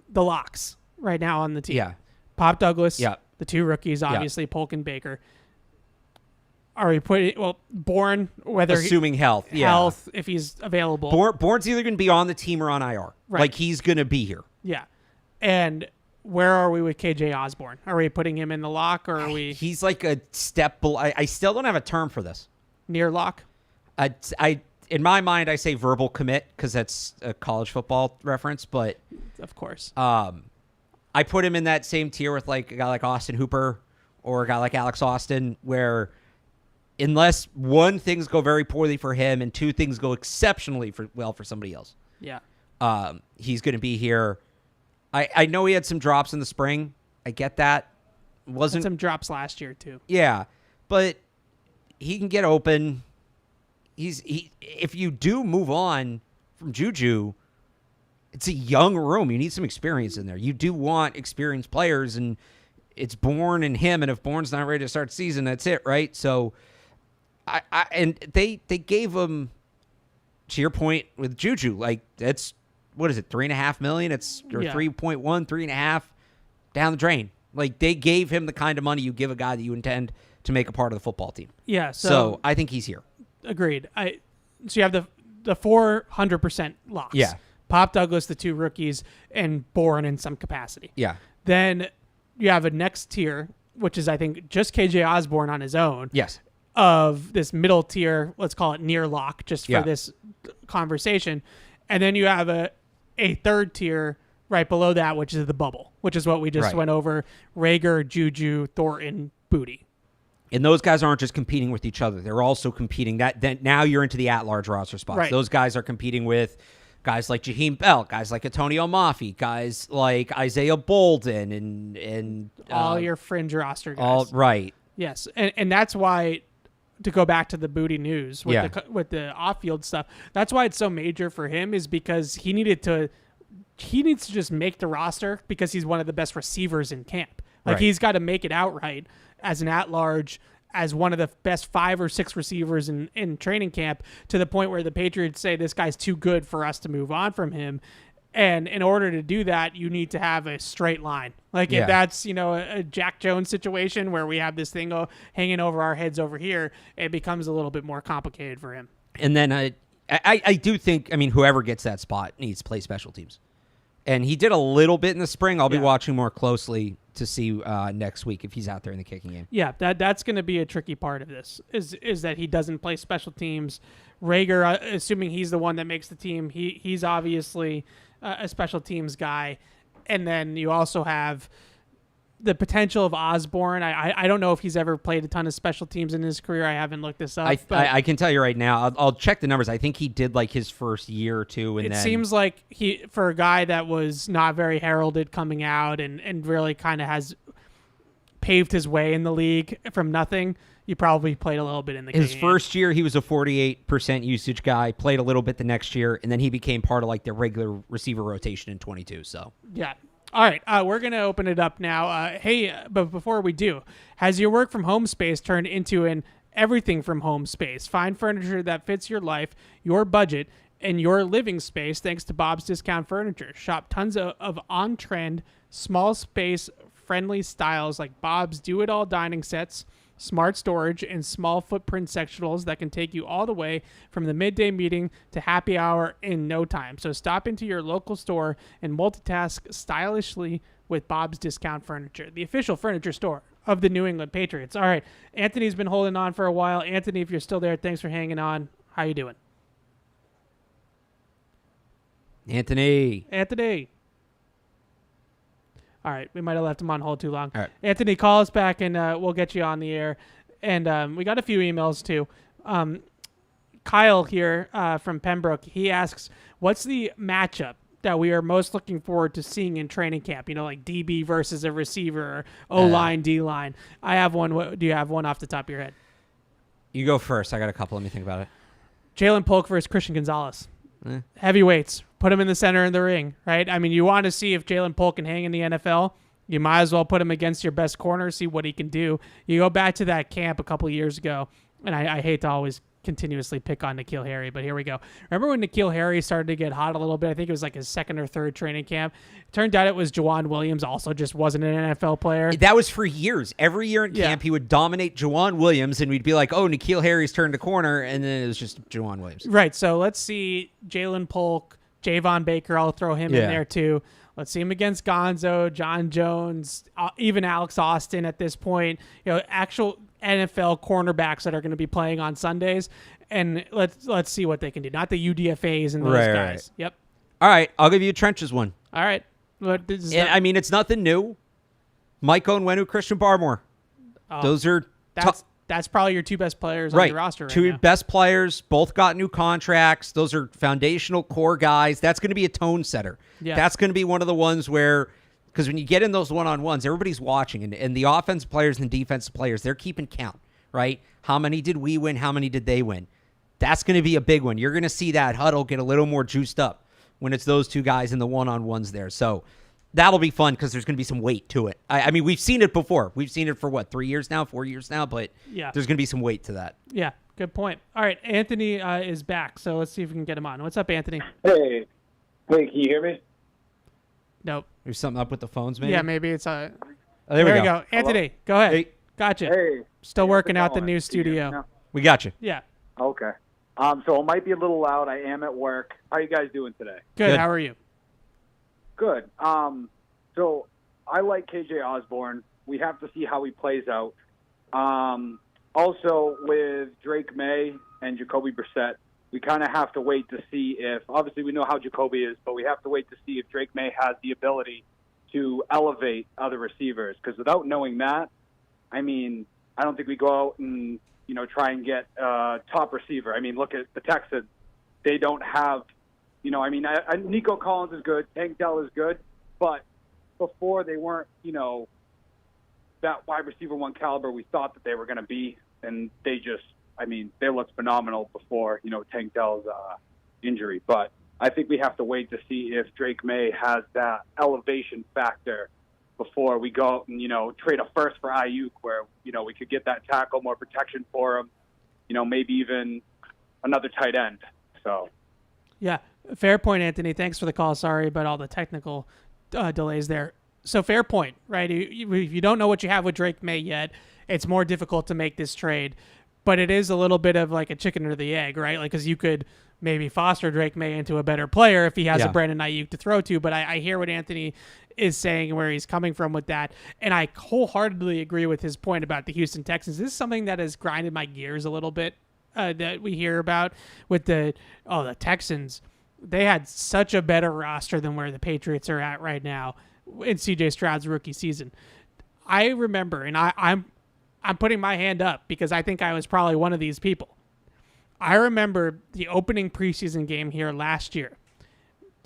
The locks right now on the team. Yeah. Pop Douglas, Yeah. the 2 rookies, obviously, Polk and Baker. Are we putting Bourne, whether Assuming health. Yeah. health, if he's available. Bourne's either going to be on the team or on IR. Right. Like, he's going to be here. Yeah. And where are we with KJ Osborne? Are we putting him in the lock, or are we He's like a step below. I still don't have a term for this. near lock? In my mind, I say verbal commit because that's a college football reference, but Of course. I put him in that same tier with like a guy like Austin Hooper or a guy like Alex Austin, where unless one, things go very poorly for him, and two, things go exceptionally well for somebody else, Yeah. he's going to be here. I know he had some drops in the spring. I get that. Had some drops last year too. Yeah, but he can get open. If you do move on from Juju, it's a young room. You need some experience in there. You do want experienced players, and it's Bourne and him. And if Bourne's not ready to start the season, that's it, right? So, and they gave him, to your point with Juju, like that's what is it, $3.5 million? It's or 3.1, 3.5 down the drain. Like they gave him the kind of money you give a guy that you intend to make a part of the football team. Yeah. So I think he's here. Agreed. So you have the 400% locks. Yeah. Pop Douglas, the two rookies, and Bourne in some capacity. Yeah. Then you have a next tier, which is I think just KJ Osborne on his own. Yes. Of this middle tier, let's call it near lock, just for this conversation. And then you have a third tier right below that, which is the bubble, which is what we just went over. Rager, Juju, Thornton, Booty. And those guys aren't just competing with each other. They're also competing. Then now you're into the at-large roster spots. Right. Those guys are competing with guys like Jaheim Bell, guys like Antonio Mafi, guys like Isaiah Bolden, and all your fringe roster guys. All right. Yes, and that's why, to go back to the Booty news with the off-field stuff, that's why it's so major for him, is because he needs to just make the roster because he's one of the best receivers in camp. Like he's got to make it outright as an at-large, as one of the best 5 or 6 receivers in training camp, to the point where the Patriots say this guy's too good for us to move on from him. And in order to do that, you need to have a straight line. Like if that's, a Jack Jones situation where we have this thing hanging over our heads over here, it becomes a little bit more complicated for him. And then I do think, whoever gets that spot needs to play special teams. And he did a little bit in the spring. I'll be watching more closely to see next week if he's out there in the kicking game. Yeah, that's going to be a tricky part of this, is that he doesn't play special teams. Rager, assuming he's the one that makes the team, he's obviously a special teams guy. And then you also have the potential of Osborne. I don't know if he's ever played a ton of special teams in his career. I haven't looked this up. I can tell you right now. I'll check the numbers. I think he did like his first year or two. And it seems like for a guy that was not very heralded coming out and really kind of has paved his way in the league from nothing, you probably played a little bit in the game. His first year, he was a 48% usage guy, played a little bit the next year, and then he became part of like the regular receiver rotation in 22. So yeah. All right, we're going to open it up now. Hey, but before we do, has your work from home space turned into an everything from home space? Find furniture that fits your life, your budget, and your living space thanks to Bob's Discount Furniture. Shop tons of on-trend, small space, friendly styles like Bob's do-it-all dining sets, smart storage, and small footprint sectionals that can take you all the way from the midday meeting to happy hour in no time. So stop into your local store and multitask stylishly with Bob's Discount Furniture, the official furniture store of the New England Patriots. All right, Anthony's been holding on for a while. Anthony, if you're still there, thanks for hanging on. How you doing? Anthony. All right, we might have left him on hold too long. All right. Anthony, call us back, and we'll get you on the air. And we got a few emails, too. Kyle here from Pembroke, he asks, what's the matchup that we are most looking forward to seeing in training camp? Like DB versus a receiver, or O-line, D-line. I have one. Do you have one off the top of your head? You go first. I got a couple. Let me think about it. Jalen Polk versus Christian Gonzalez. Heavyweights. Put him in the center of the ring, right? You want to see if Jalen Polk can hang in the NFL. You might as well put him against your best corner, see what he can do. You go back to that camp a couple of years ago, and I hate to always continuously pick on N'Keal Harry, but here we go. Remember when N'Keal Harry started to get hot a little bit? I think it was like his second or third training camp. It turned out it was Juwan Williams, also just wasn't an NFL player. That was for years. Every year in camp, he would dominate Juwan Williams, and we'd be like, oh, N'Keal Harry's turned a corner, and then it was just Juwan Williams. Right, so let's see Jalen Polk, Javon Baker, I'll throw him in there too. Let's see him against Gonzo, John Jones, even Alex Austin at this point. Actual NFL cornerbacks that are going to be playing on Sundays, and let's see what they can do. Not the UDFAs and those guys. Right. Yep. All right, I'll give you a trenches one. All right. But I mean, it's nothing new. Mike Onwenu, Christian Barmore. Those are that's probably your two best players on your roster right two now. best players, both got new contracts. Those are foundational core guys. That's going to be a tone setter. Yeah. That's going to be one of the ones where, because when you get in those one-on-ones, everybody's watching, and the offensive players and the defensive players, they're keeping count, right? How many did we win? How many did they win? That's going to be a big one. You're going to see that huddle get a little more juiced up when it's those two guys in the one-on-ones there. So that'll be fun because there's going to be some weight to it. I mean, we've seen it before. We've seen it for, 4 years now? But there's going to be some weight to that. Yeah, good point. All right, Anthony is back, so let's see if we can get him on. What's up, Anthony? Hey, can you hear me? Nope. There's something up with the phones, maybe? Yeah, maybe it's Oh, there we go. Anthony, go ahead. Hey. Gotcha. Hey. Still working out how's it the going? new Can you hear me studio. now? We got you. Yeah. Okay. So it might be a little loud. I am at work. How are you guys doing today? Good. How are you? Good. So I like KJ Osborne. We have to see how he plays out. Also, with Drake May and Jacoby Brissett, we kind of have to wait to see if, obviously we know how Jacoby is, but we have to wait to see if Drake May has the ability to elevate other receivers. Because without knowing that, I mean, I don't think we go out and, try and get a top receiver. I mean, look at the Texans. They don't have, Nico Collins is good. Tank Dell is good. But before they weren't, that wide receiver one caliber we thought that they were going to be. And they just, they looked phenomenal before, Tank Dell's injury. But I think we have to wait to see if Drake May has that elevation factor before we go out and, trade a first for Aiyuk where, we could get that tackle, more protection for him, maybe even another tight end. So, yeah, fair point, Anthony. Thanks for the call. Sorry about all the technical delays there. So fair point, right? If you don't know what you have with Drake May yet, it's more difficult to make this trade. But it is a little bit of like a chicken or the egg, right? Like, because you could maybe foster Drake May into a better player if he has a Brandon Aiyuk to throw to. But I hear what Anthony is saying, where he's coming from with that. And I wholeheartedly agree with his point about the Houston Texans. This is something that has grinded my gears a little bit that we hear about with the Texans. They had such a better roster than where the Patriots are at right now in CJ Stroud's rookie season. I remember, and I'm putting my hand up because I think I was probably one of these people. I remember the opening preseason game here last year.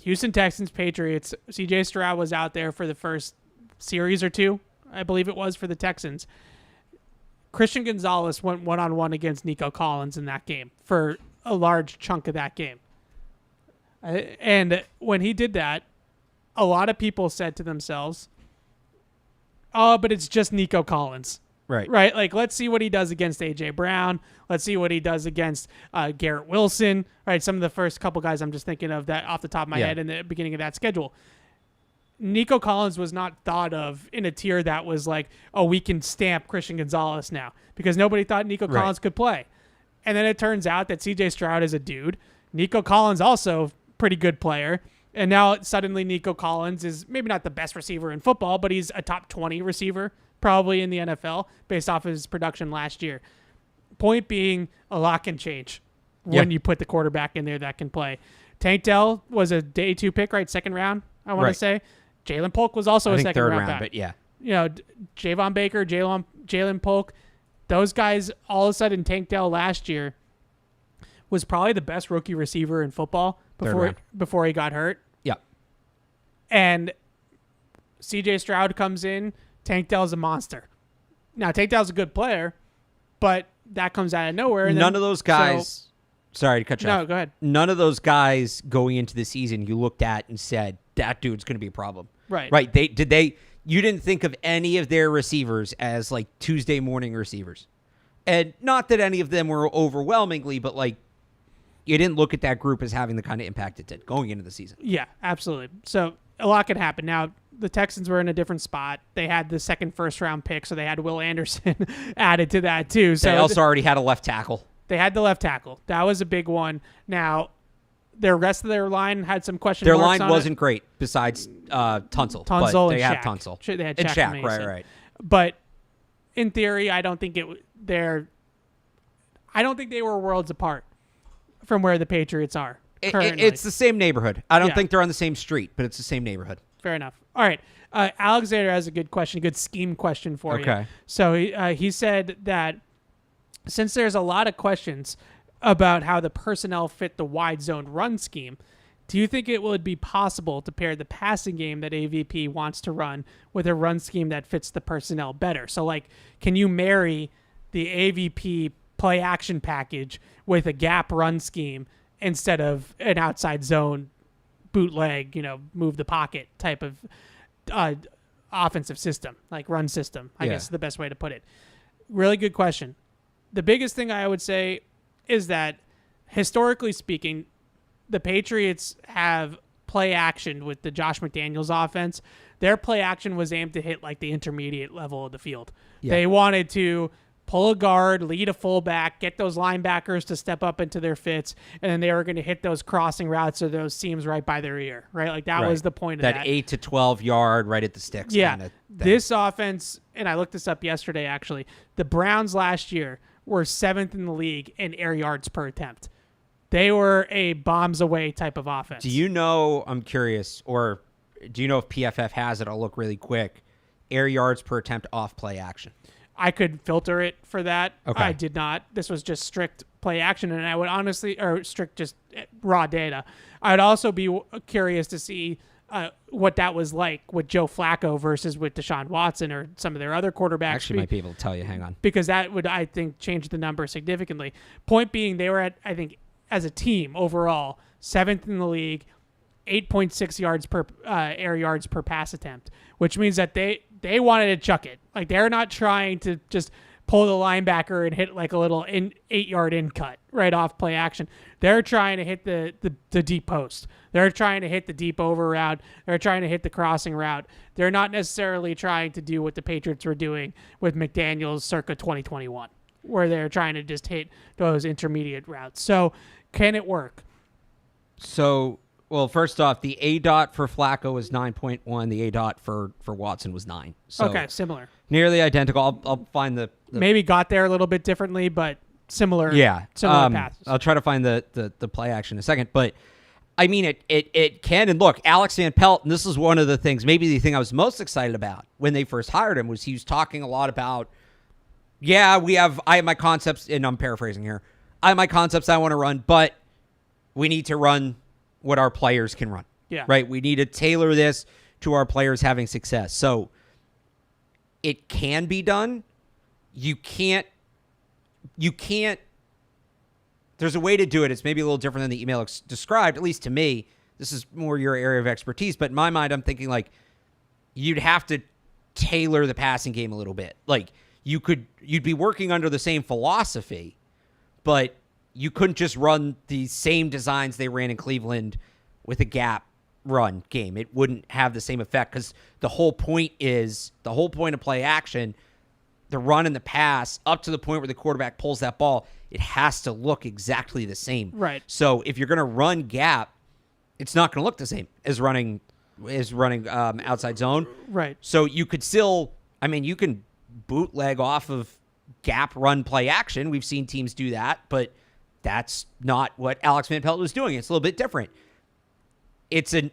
Houston Texans, Patriots. CJ Stroud was out there for the first series or two, I believe it was, for the Texans. Christian Gonzalez went one-on-one against Nico Collins in that game for a large chunk of that game. And when he did that, a lot of people said to themselves, oh, but it's just Nico Collins. Right. Like, let's see what he does against A.J. Brown. Let's see what he does against Garrett Wilson. Right. Some of the first couple guys I'm just thinking of that off the top of my head in the beginning of that schedule. Nico Collins was not thought of in a tier that was like, oh, we can stamp Christian Gonzalez now, because nobody thought Nico Collins could play. And then it turns out that C.J. Stroud is a dude. Nico Collins also pretty good player. And now suddenly Nico Collins is maybe not the best receiver in football, but he's a top 20 receiver probably in the NFL based off of his production last year. Point being, a lot can change when you put the quarterback in there that can play. Tank Dell was a day 2 pick, right? Second round, I want to say. Jalen Polk was also a second round back. But yeah. Javon Baker, Jalen Polk, those guys, all of a sudden, Tank Dell last year was probably the best rookie receiver in football before he got hurt. Yeah. And CJ Stroud comes in. Tank Dell's a monster. Now, Tank Dell's a good player, but that comes out of nowhere. And none of those guys. Sorry to cut you off. No, go ahead. None of those guys going into the season you looked at and said, that dude's going to be a problem. Right. Right. You didn't think of any of their receivers as like Tuesday morning receivers. And not that any of them were overwhelmingly, but like you didn't look at that group as having the kind of impact it did going into the season. Yeah, absolutely. So a lot can happen. Now, the Texans were in a different spot. They had the second first-round pick, so they had Will Anderson added to that too. So they also already had a left tackle. They had the left tackle. That was a big one. Now, the rest of their line had some question marks. Their line wasn't great besides Tunsil. Tunsil but they and have Shaq. Tunsil. They had and Shaq, Shaq, Mason. right. But in theory, I don't think they were worlds apart from where the Patriots are currently. It's the same neighborhood. I don't think they're on the same street, but it's the same neighborhood. Fair enough. All right. Alexander has a good question, a good scheme question for you. Okay. So he said that since there's a lot of questions about how the personnel fit the wide zone run scheme, do you think it would be possible to pair the passing game that AVP wants to run with a run scheme that fits the personnel better? So, like, can you marry the AVP play action package with a gap run scheme instead of an outside zone bootleg, move the pocket type of offensive system, like run system, I guess is the best way to put it. Really good question. The biggest thing I would say is that historically speaking, the Patriots have play action with the Josh McDaniels offense. Their play action was aimed to hit like the intermediate level of the field. Yeah. They wanted to pull a guard, lead a fullback, get those linebackers to step up into their fits, and then they were going to hit those crossing routes or those seams right by their ear, right? Like that was the point of that. That 8 to 12 yard right at the sticks. Yeah. Kind of this offense, and I looked this up yesterday actually, the Browns last year were 7th in the league in air yards per attempt. They were a bombs away type of offense. Do you know, I'm curious, or do you know if PFF has it? I'll look really quick. Air yards per attempt off play action. I could filter it for that. Okay. I did not. This was just strict play action, and I would strict just raw data. I'd also be curious to see what that was like with Joe Flacco versus with Deshaun Watson or some of their other quarterbacks. Actually, might be able to tell you. Hang on. Because that would, I think, change the number significantly. Point being, they were at, I think, as a team overall, 7th in the league, 8.6 yards per air yards per pass attempt, which means that they wanted to chuck it. Like, they're not trying to just pull the linebacker and hit like a little 8-yard in cut right off play action. They're trying to hit the deep post. They're trying to hit the deep over route. They're trying to hit the crossing route. They're not necessarily trying to do what the Patriots were doing with McDaniels circa 2021, where they're trying to just hit those intermediate routes. So can it work? So, well, first off, the ADOT for Flacco was 9.1. The ADOT for Watson was 9. So okay, similar. Nearly identical. I'll find the maybe got there a little bit differently, but similar. Yeah, similar paths. I'll try to find the play action in a second. But I mean, it can. And look, Alex Van Pelt, and this is one of the things, maybe the thing I was most excited about when they first hired him, was he was talking a lot about, I have my concepts, and I'm paraphrasing here. I have my concepts I want to run, but we need to run what our players can run. Yeah. Right? We need to tailor this to our players having success. So it can be done. You can't. There's a way to do it. It's maybe a little different than the email described, at least to me. This is more your area of expertise. But in my mind, I'm thinking like you'd have to tailor the passing game a little bit. Like you'd be working under the same philosophy, but you couldn't just run the same designs they ran in Cleveland with a gap run game. It wouldn't have the same effect because the whole point of play action, the run and the pass up to the point where the quarterback pulls that ball, it has to look exactly the same. Right. So if you're going to run gap, it's not going to look the same as running outside zone. Right. So you could still, you can bootleg off of gap run play action. We've seen teams do that, but that's not what Alex Van Pelt was doing. It's a little bit different. It's a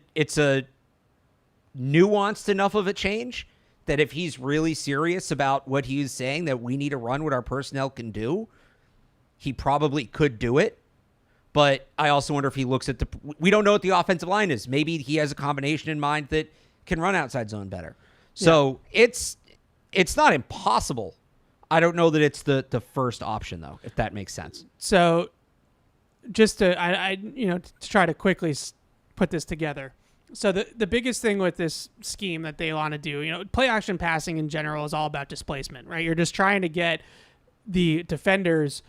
nuanced enough of a change that if he's really serious about what he's saying, that we need to run what our personnel can do, he probably could do it. But I also wonder if he looks at we don't know what the offensive line is. Maybe he has a combination in mind that can run outside zone better. So it's not impossible. I don't know that it's the first option though, if that makes sense. So just to try to quickly put this together. So the biggest thing with this scheme that they want to do, play action passing in general is all about displacement, right? You're just trying to get the defenders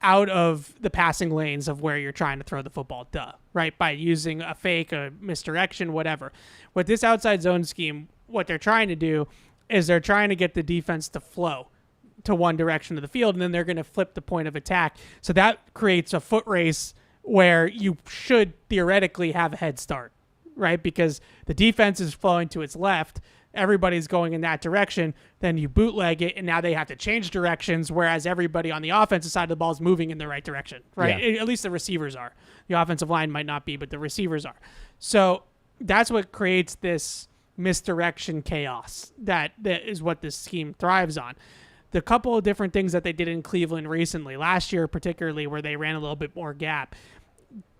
out of the passing lanes of where you're trying to throw the football, right? By using a fake, a misdirection, whatever. With this outside zone scheme, what they're trying to do is they're trying to get the defense to flow to one direction of the field, and then they're going to flip the point of attack. So that creates a foot race where you should theoretically have a head start, right? Because the defense is flowing to its left, everybody's going in that direction, then you bootleg it, and now they have to change directions, whereas everybody on the offensive side of the ball is moving in the right direction, right? Yeah. At least the receivers are. The offensive line might not be, but the receivers are. So that's what creates this misdirection chaos. That is what this scheme thrives on. The couple of different things that they did in Cleveland recently, last year particularly, where they ran a little bit more gap,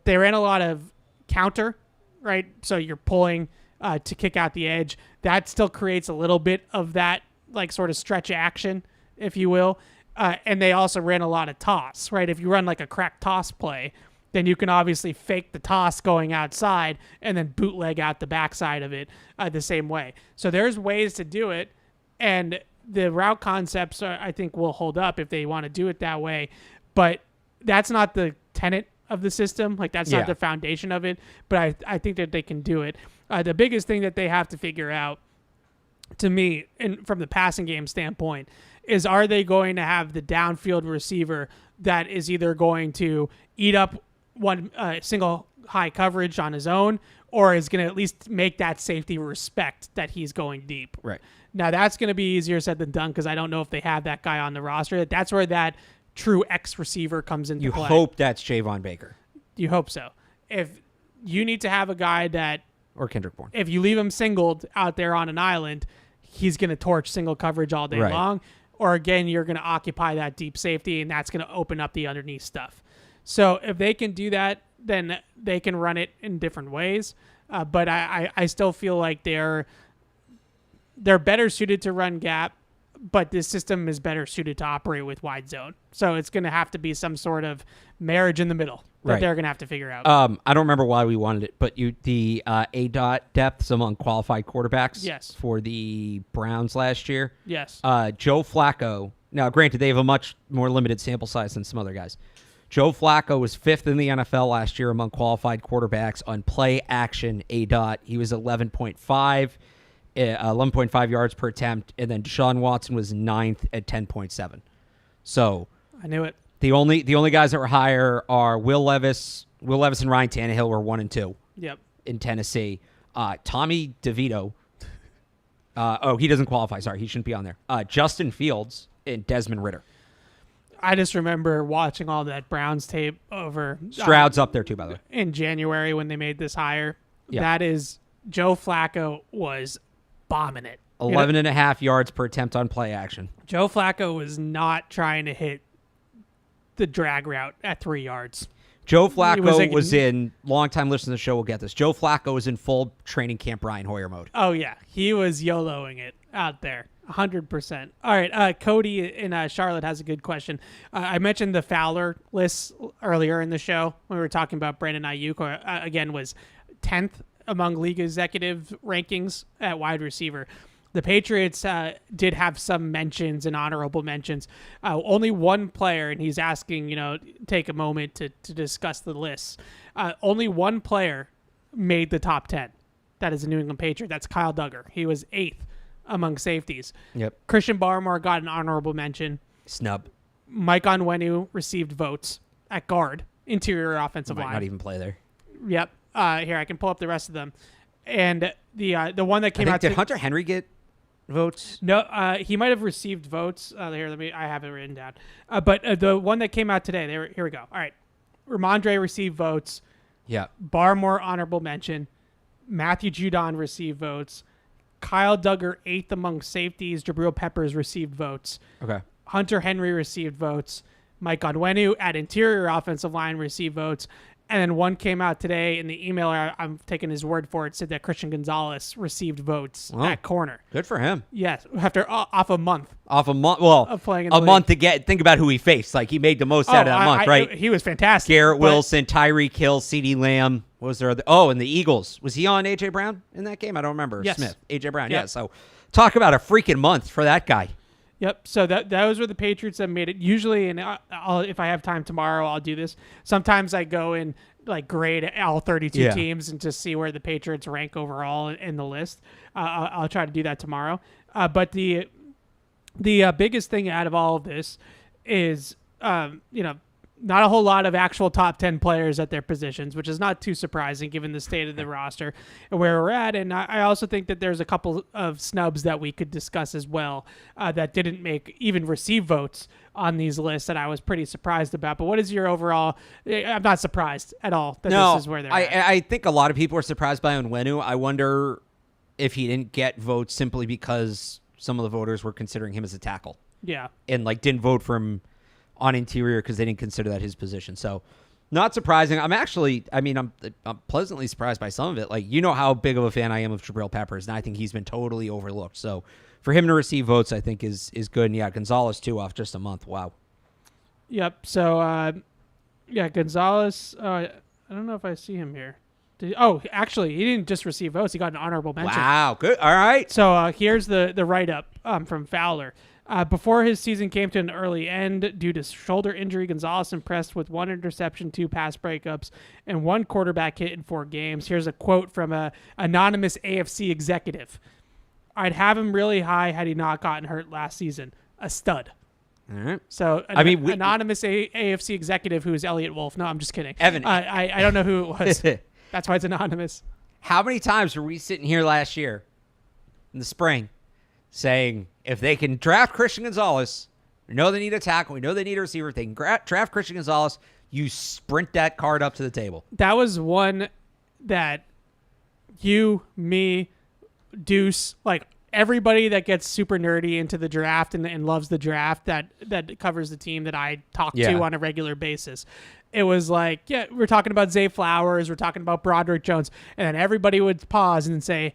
they ran a lot of counter, right? So you're pulling to kick out the edge. That still creates a little bit of that like sort of stretch action, if you will. And they also ran a lot of toss, right? If you run like a crack toss play, then you can obviously fake the toss going outside and then bootleg out the backside of it the same way. So there's ways to do it, and the route concepts I think will hold up if they want to do it that way. But that's not the tenet of the system. Like that's not the foundation of it. But I think that they can do it. The biggest thing that they have to figure out, to me, and from the passing game standpoint, is are they going to have the downfield receiver that is either going to eat up one single high coverage on his own, or is going to at least make that safety respect that he's going deep. Right. Now, that's going to be easier said than done because I don't know if they have that guy on the roster. That's where that true X receiver comes into play. You hope that's Javon Baker. You hope so. If you need to have a guy that, or Kendrick Bourne, if you leave him singled out there on an island, he's going to torch single coverage all day long. Or again, you're going to occupy that deep safety, and that's going to open up the underneath stuff. So if they can do that, then they can run it in different ways. But I still feel like they're better suited to run gap, but this system is better suited to operate with wide zone. So it's going to have to be some sort of marriage in the middle that they're going to have to figure out. I don't remember why we wanted it, but the A-dot depths among qualified quarterbacks for the Browns last year. Yes. Joe Flacco. Now, granted, they have a much more limited sample size than some other guys. Joe Flacco was 5th in the NFL last year among qualified quarterbacks on play action A-dot. He was 11.5 yards per attempt, and then Deshaun Watson was 9th at 10.7. So I knew it. The only guys that were higher are Will Levis and Ryan Tannehill were 1 and 2. Yep. In Tennessee. Tommy DeVito. He doesn't qualify. Sorry, he shouldn't be on there. Justin Fields and Desmond Ridder. I just remember watching all that Browns tape over. Stroud's up there too, by the way. In January when they made this hire. Yeah. That is, Joe Flacco was bombing it. 11.5 yards per attempt on play action. Joe Flacco was not trying to hit the drag route at 3 yards. Joe Flacco was in, longtime listeners to the show will get this, Joe Flacco was in full training camp Brian Hoyer mode. Oh, yeah. He was YOLOing it out there. 100%. All right. Cody in Charlotte has a good question. I mentioned the Fowler list earlier in the show when we were talking about Brandon Aiyuk, again, was 10th among league executive rankings at wide receiver. The Patriots did have some mentions and honorable mentions. Only one player, and he's asking, take a moment to discuss the list. Only one player made the top 10. That is a New England Patriot. That's Kyle Duggar. He was 8th among safeties. Yep. Christian Barmore got an honorable mention. Snub. Mike Onwenu received votes at guard, interior offensive line. Might not even play there. Yep. Here, I can pull up the rest of them. And the one that came out... Did Hunter Henry get votes? No, he might have received votes. Here, I have it written down. But the one that came out today, here we go. All right. Ramondre received votes. Yeah. Barmore, honorable mention. Matthew Judon received votes. Kyle Duggar, 8th among safeties. Jabril Peppers received votes. Okay. Hunter Henry received votes. Mike Onwenu at interior offensive line received votes. And then one came out today in the email. I'm taking his word for it. Said that Christian Gonzalez received votes at corner. Good for him. Yes, after off a month. Well, of playing in a the month to get. Think about who he faced. Like he made the most out of that month, right? He was fantastic. Garrett Wilson, Tyreek Hill, CeeDee Lamb. What was there? And the Eagles. Was he on AJ Brown in that game? I don't remember. Yes. Smith, AJ Brown. Yep. Yeah. So talk about a freaking month for that guy. Yep. So those were the Patriots that made it. Usually, and if I have time tomorrow, I'll do this. Sometimes I go and like grade all 32 teams and just see where the Patriots rank overall in the list. I'll try to do that tomorrow. But the biggest thing out of all of this is, not a whole lot of actual top 10 players at their positions, which is not too surprising given the state of the roster and where we're at. And I also think that there's a couple of snubs that we could discuss as well that didn't even receive votes on these lists that I was pretty surprised about. But what is your overall? I'm not surprised at all that this is where they're at. I think a lot of people are surprised by Onwenu. I wonder if he didn't get votes simply because some of the voters were considering him as a tackle. Yeah. And didn't vote for him on interior because they didn't consider that his position. So not surprising. I'm pleasantly surprised by some of it. How big of a fan I am of Jabril Peppers, and I think he's been totally overlooked. So for him to receive votes, I think is good. And Gonzalez too, off just a month. Wow. Yep. So Gonzalez. I don't know if I see him here. Actually, he didn't just receive votes. He got an honorable mention. Wow. Good. All right. So here's the write-up from Fowler. Before his season came to an early end due to shoulder injury, Gonzalez impressed with 1 interception, 2 pass breakups, and 1 quarterback hit in 4 games. Here's a quote from an anonymous AFC executive. I'd have him really high had he not gotten hurt last season. A stud. All right. So, anonymous AFC executive who is Elliot Wolf. No, I'm just kidding. Evan. I don't know who it was. That's why it's anonymous. How many times were we sitting here last year in the spring saying if they can draft Christian Gonzalez, we know they need a tackle, we know they need a receiver, if they can draft Christian Gonzalez, you sprint that card up to the table. That was one that you, me, Deuce, everybody that gets super nerdy into the draft and loves the draft that covers the team that I talk to on a regular basis. It was we're talking about Zay Flowers, we're talking about Broderick Jones, and then everybody would pause and say,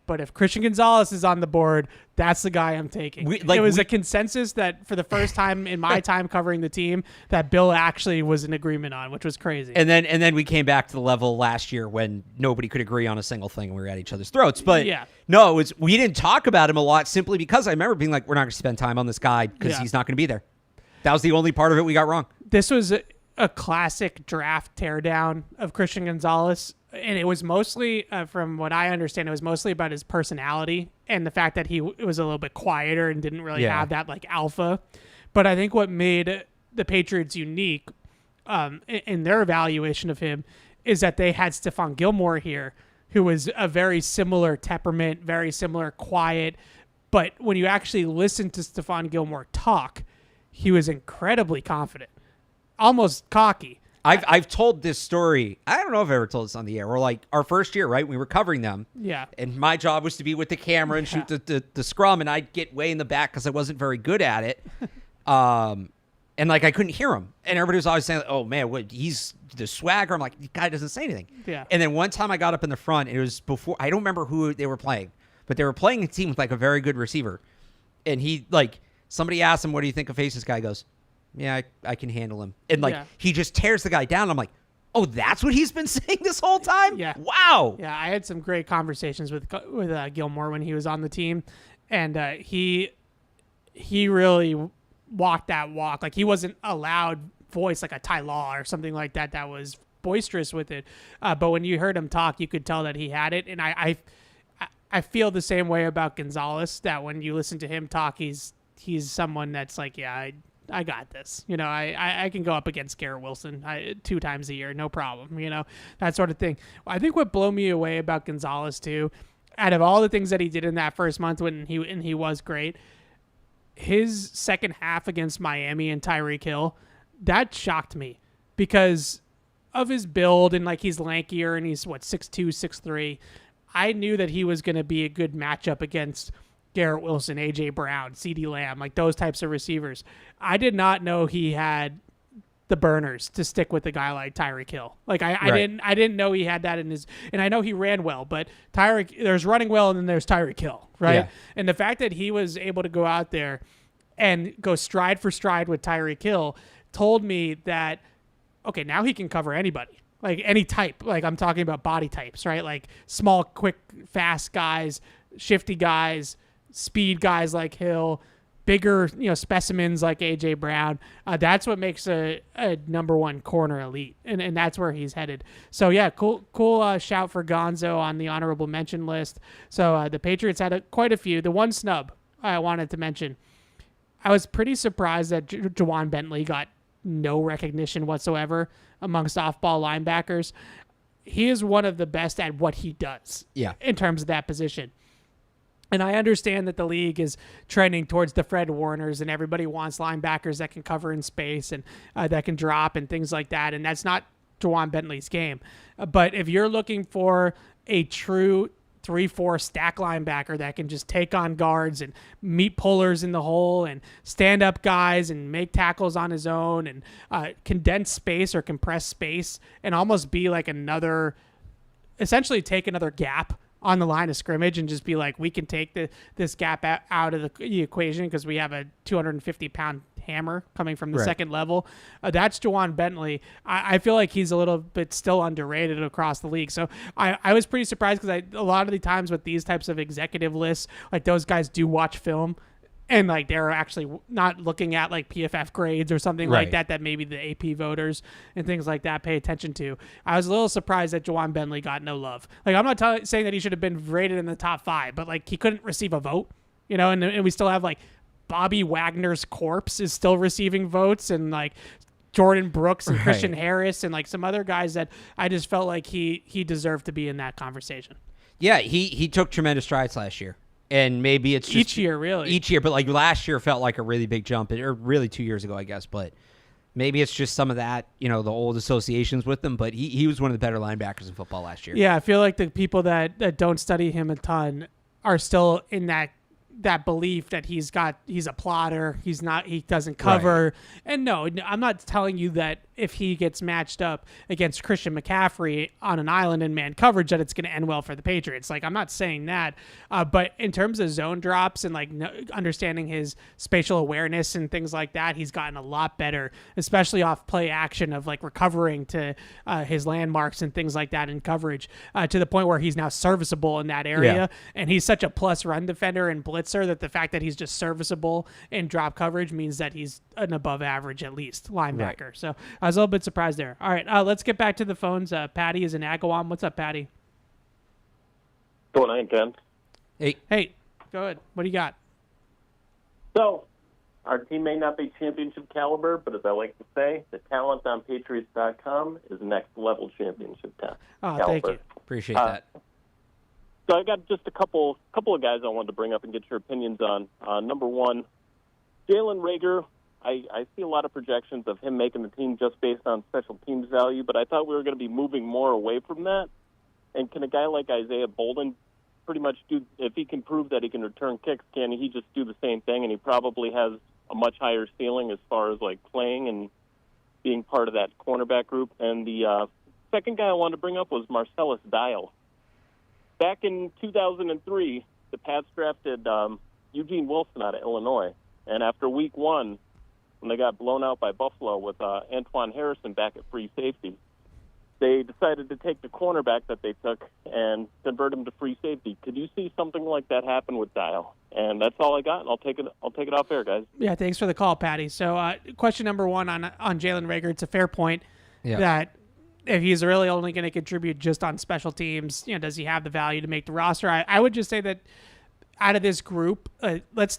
but if Christian Gonzalez is on the board, that's the guy I'm taking. It was a consensus that for the first time in my time covering the team that Bill actually was in agreement on, which was crazy. And then we came back to the level last year when nobody could agree on a single thing and we were at each other's throats. But no, we didn't talk about him a lot simply because I remember being like, we're not going to spend time on this guy because he's not going to be there. That was the only part of it we got wrong. This was a classic draft teardown of Christian Gonzalez. And it was mostly, from what I understand, it was mostly about his personality and the fact that he was a little bit quieter and didn't really have that alpha. But I think what made the Patriots unique in their evaluation of him is that they had Stephon Gilmore here, who was a very similar temperament, very similar quiet. But when you actually listen to Stephon Gilmore talk, he was incredibly confident, almost cocky. I've told this story. I don't know if I ever told this on the air. We're our first year, right? We were covering them. Yeah. And my job was to be with the camera and shoot the scrum, and I'd get way in the back because I wasn't very good at it. And I couldn't hear him. And everybody was always saying, oh, man, he's the swagger. I'm like, the guy doesn't say anything. Yeah. And then one time I got up in the front, and it was before, I don't remember who they were playing, but they were playing a team with a very good receiver. And he, somebody asked him, what do you think of Face? This guy goes, yeah, I can handle him. And he just tears the guy down. I'm like, oh, that's what he's been saying this whole time? Yeah. Wow. Yeah, I had some great conversations with Gilmore when he was on the team. And he really walked that walk. He wasn't a loud voice like a Ty Law or something like that was boisterous with it. But when you heard him talk, you could tell that he had it. And I feel the same way about Gonzalez, that when you listen to him talk, he's someone that's I got this. I can go up against Garrett Wilson 2 times a year, no problem, that sort of thing. I think what blew me away about Gonzalez, too, out of all the things that he did in that first month when he was great, his second half against Miami and Tyreek Hill, that shocked me because of his build and he's lankier and he's 6'2", 6'3". I knew that he was going to be a good matchup against Garrett Wilson, A.J. Brown, CeeDee Lamb, those types of receivers. I did not know he had the burners to stick with a guy like Tyreek Hill. I didn't know he had that in his, and I know he ran well, but there's running well and then there's Tyreek Hill, right? Yeah. And the fact that he was able to go out there and go stride for stride with Tyreek Hill told me that, okay, now he can cover anybody. Any type. I'm talking about body types, right? Small, quick, fast guys, shifty guys, speed guys like Hill, bigger, specimens like A.J. Brown. That's what makes a number one corner elite, and that's where he's headed. So, yeah, cool shout for Gonzo on the honorable mention list. So the Patriots had quite a few. The one snub I wanted to mention, I was pretty surprised that Judon Bentley got no recognition whatsoever amongst off-ball linebackers. He is one of the best at what he does in terms of that position. And I understand that the league is trending towards the Fred Warners, and everybody wants linebackers that can cover in space and that can drop and things like that. And that's not Judon Bentley's game. But if you're looking for a true 3-4 stack linebacker that can just take on guards and meet pullers in the hole and stand up guys and make tackles on his own and condense space or compress space and almost be like essentially take another gap on the line of scrimmage and just be like, we can take this gap out of the equation because we have a 250-pound hammer coming from the second level. That's Judon Bentley. I feel like he's a little bit still underrated across the league. So I was pretty surprised because a lot of the times with these types of executive lists, like those guys do watch film and like they're actually not looking at like PFF grades or something like that maybe the AP voters and things like that pay attention to. I was a little surprised that Judon Bentley got no love. Like I'm not saying that he should have been rated in the top 5, but like he couldn't receive a vote, and we still have like Bobby Wagner's corpse is still receiving votes, and like Jordan Brooks and Christian Harris and like some other guys that I just felt like he deserved to be in that conversation. Yeah, he took tremendous strides last year. And maybe it's just each year, but like last year felt like a really big jump, or really 2 years ago, I guess. But maybe it's just some of that, the old associations with him. But he was one of the better linebackers in football last year. Yeah, I feel like the people that don't study him a ton are still in that belief that he's a plotter. He doesn't cover. Right. And no, I'm not telling you that if he gets matched up against Christian McCaffrey on an island in man coverage that it's going to end well for the Patriots. Like, I'm not saying that. But in terms of zone drops and like understanding his spatial awareness and things like that, he's gotten a lot better, especially off play action of like recovering to his landmarks and things like that in coverage to the point where he's now serviceable in that area. Yeah. And he's such a plus run defender and blitzer that the fact that he's just serviceable in drop coverage means that he's an above average, at least, linebacker. Right. So I was a little bit surprised there. All right, let's get back to the phones. Patty is in Agawam. What's up, Patty? Going on, Ken. Hey, go ahead. What do you got? So, our team may not be championship caliber, but as I like to say, the talent on Patriots.com is next level championship caliber. Thank you. Appreciate that. So I got just a couple of guys I wanted to bring up and get your opinions on. Number one, Jalen Reagor. I see a lot of projections of him making the team just based on special teams value, but I thought we were going to be moving more away from that. And can a guy like Isaiah Bolden pretty much do, if he can prove that he can return kicks, can he just do the same thing? And he probably has a much higher ceiling as far as like playing and being part of that cornerback group. And the second guy I wanted to bring up was Marcellus Dial. Back in 2003, the Pats drafted Eugene Wilson out of Illinois. And after week 1, when they got blown out by Buffalo with Antoine Harrison back at free safety, they decided to take the cornerback that they took and convert him to free safety. Could you see something like that happen with Dial? And that's all I got, and I'll take it off air, guys. Yeah, thanks for the call, Patty. So question number 1 on Jalen Reagor, it's a fair point that if he's really only going to contribute just on special teams, does he have the value to make the roster? I would just say that out of this group, let's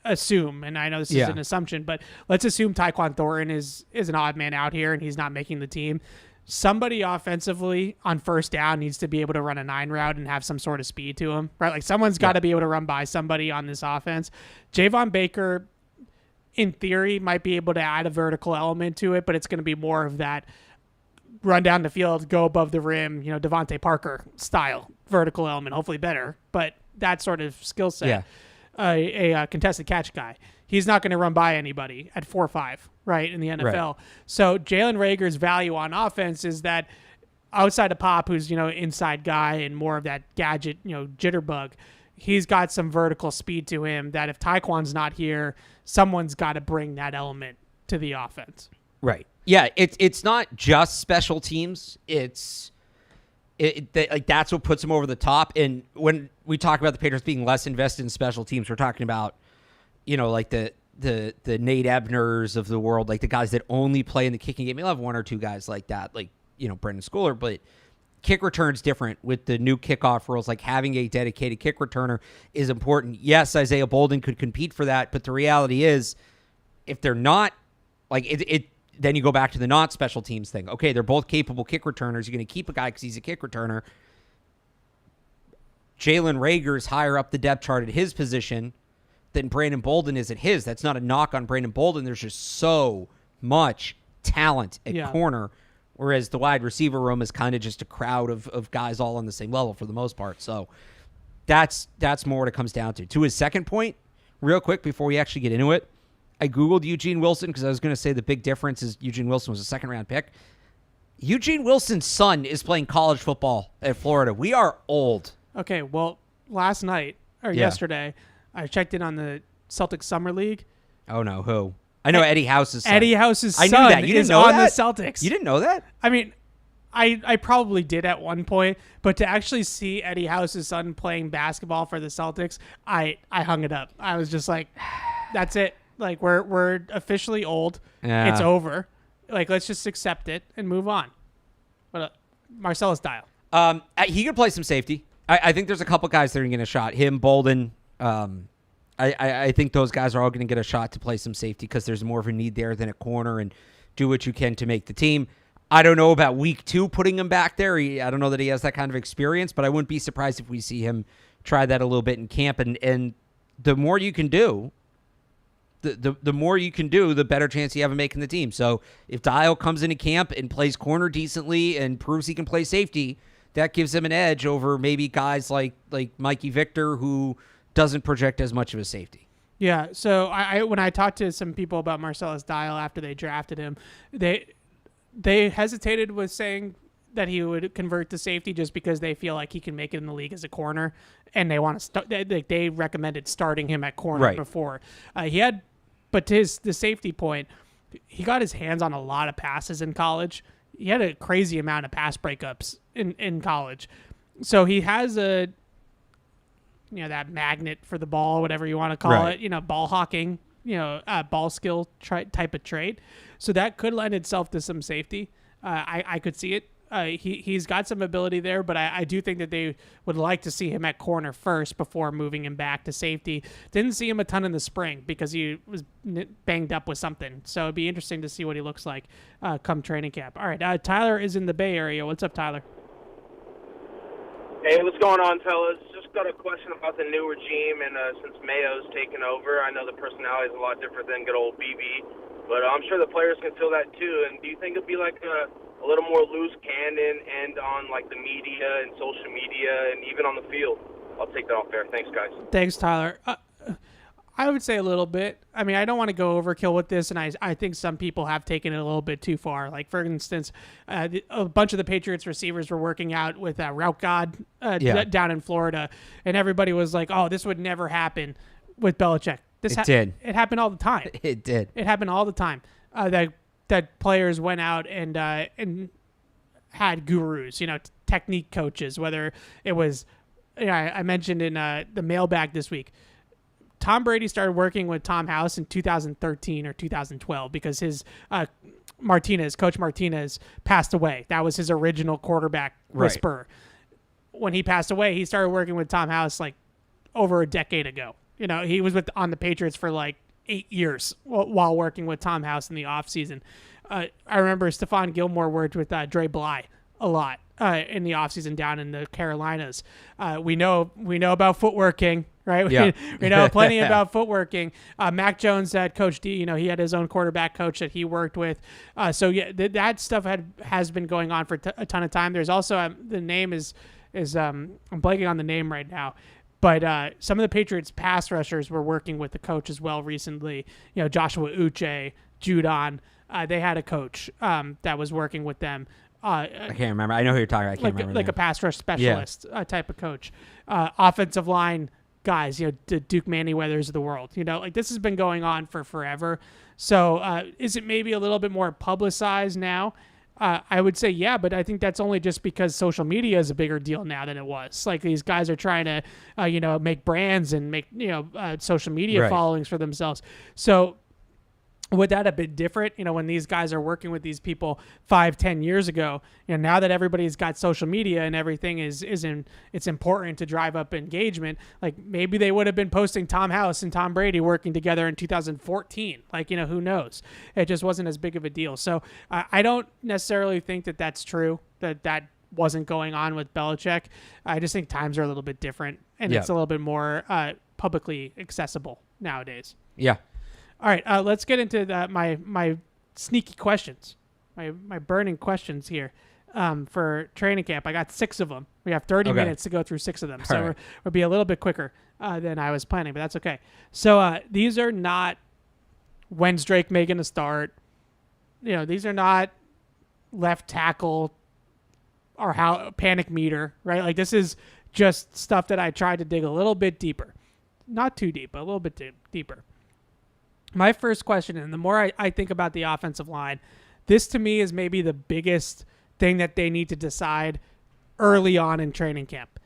assume, and I know this is an assumption, but let's assume Tyquan Thornton is an odd man out here and he's not making the team. Somebody offensively on first down needs to be able to run a 9 route and have some sort of speed to him, right? Like someone's got to be able to run by somebody on this offense. Javon Baker, in theory, might be able to add a vertical element to it, but it's going to be more of that run down the field, go above the rim, Devontae Parker style vertical element, hopefully better, but that sort of skill set. Yeah. A contested catch guy. He's not going to run by anybody at 4.5, right, in the NFL. Right. So Jalen Reagor's value on offense is that outside of Pop, who's, inside guy and more of that gadget, jitterbug, he's got some vertical speed to him that if Tyquan's not here, someone's got to bring that element to the offense. Right. Yeah, it's not just special teams. That's what puts them over the top. And when we talk about the Patriots being less invested in special teams, we're talking about like the Nate Ebners of the world, like the guys that only play in the kicking game. You'll have one or two guys like that, like, Brendan Schooler, but kick return's different with the new kickoff rules. Like having a dedicated kick returner is important. Yes, Isaiah Bolden could compete for that, but the reality is if they're not, like then you go back to the not special teams thing. Okay, they're both capable kick returners. You're going to keep a guy because he's a kick returner. Jalen Reagor is higher up the depth chart at his position than Brandon Bolden is at his. That's not a knock on Brandon Bolden. There's just so much talent at corner, whereas the wide receiver room is kind of just a crowd of guys all on the same level for the most part. So that's more what it comes down to. To his second point, real quick before we actually get into it, I Googled Eugene Wilson because I was going to say the big difference is Eugene Wilson was a second-round pick. Eugene Wilson's son is playing college football at Florida. We are old. Okay, well, last night or yesterday, I checked in on the Celtics Summer League. Oh, no. Who? I know Eddie House's son. Eddie House's son I knew that. You didn't know on that? the Celtics. You didn't know that? I mean, I probably did at one point, but to actually see Eddie House's son playing basketball for the Celtics, I hung it up. I was just like, that's it. Like, we're officially old. Yeah. It's over. Like, let's just accept it and move on. But Marcellus Dial. He could play some safety. I think there's a couple guys that are going to get a shot. Him, Bolden. I think those guys are all going to get a shot to play some safety because there's more of a need there than a corner, and do what you can to make the team. I don't know about week 2 putting him back there. I don't know that he has that kind of experience, but I wouldn't be surprised if we see him try that a little bit in camp. And the more you can do, the more you can do, the better chance you have of making the team. So if Dial comes into camp and plays corner decently and proves he can play safety, that gives him an edge over maybe guys like Mikey Victor, who doesn't project as much of a safety. Yeah, so I when I talked to some people about Marcellus Dial after they drafted him, they hesitated with saying that he would convert to safety just because they feel like he can make it in the league as a corner, and they want to they recommended starting him at corner before but to the safety point, he got his hands on a lot of passes in college. He had a crazy amount of pass breakups in college, so he has that magnet for the ball, whatever you want to call it, ball hawking, ball skill type of trait. So that could lend itself to some safety. I could see it. He's got some ability there, but I do think that they would like to see him at corner first before moving him back to safety. Didn't see him a ton in the spring because he was banged up with something. So it'd be interesting to see what he looks like come training camp. All right, Tyler is in the Bay Area. What's up, Tyler? Hey, what's going on, fellas? Just got a question about the new regime, and since Mayo's taken over, I know the personality is a lot different than good old BB, but I'm sure the players can feel that too. And do you think it'd be like a little more loose cannon and on like the media and social media and even on the field? I'll take that off there. Thanks, guys. Thanks, Tyler. I would say a little bit. I mean, I don't want to go overkill with this, and I think some people have taken it a little bit too far. Like, for instance, a bunch of the Patriots receivers were working out with Route God down in Florida, and everybody was like, oh, this would never happen with Belichick. It did. It happened all the time. It did. It happened all the time. That players went out and had gurus, technique coaches, whether it was, I mentioned in the mailbag this week, Tom Brady started working with Tom House in 2013 or 2012 because his Coach Martinez passed away. That was his original quarterback whisperer. When he passed away, he started working with Tom House like over a decade ago. He was on the Patriots for like 8 years while working with Tom House in the offseason. I remember Stephon Gilmore worked with Dre Bly a lot in the offseason down in the Carolinas. We know about footworking, right? Yeah. We know plenty about footworking. Mac Jones had Coach D. He had his own quarterback coach that he worked with. That stuff has been going on for a ton of time. There's also the name is I'm blanking on the name right now. But some of the Patriots pass rushers were working with the coach as well recently. Joshua Uche, Judon. They had a coach that was working with them. I can't remember. I know who you're talking about. I can't remember. Like a pass rush specialist type of coach. Offensive line guys, the Duke Manyweathers of the world. This has been going on for forever. So is it maybe a little bit more publicized now? I would say yeah, but I think that's only just because social media is a bigger deal now than it was. Like these guys are trying to, make brands and make, social media Right. followings for themselves. So would that have been different, when these guys are working with these people 5-10 years ago, now that everybody's got social media and everything it's important to drive up engagement. Like maybe they would have been posting Tom House and Tom Brady working together in 2014. Like, who knows? It just wasn't as big of a deal. So I don't necessarily think that that's true, that wasn't going on with Belichick. I just think times are a little bit different and Yeah. it's a little bit more publicly accessible nowadays. Yeah. All right, let's get into my sneaky questions, my burning questions here for training camp. I got 6 of them. We have 30 Okay. minutes to go through 6 of them, All so right. we'll be a little bit quicker than I was planning, but that's okay. So these are not when's Drake May going to start. These are not left tackle or how panic meter, right? Like this is just stuff that I tried to dig a little bit deeper, not too deep, but a little bit deeper. My first question, and the more I think about the offensive line, this to me is maybe the biggest thing that they need to decide early on in training camp.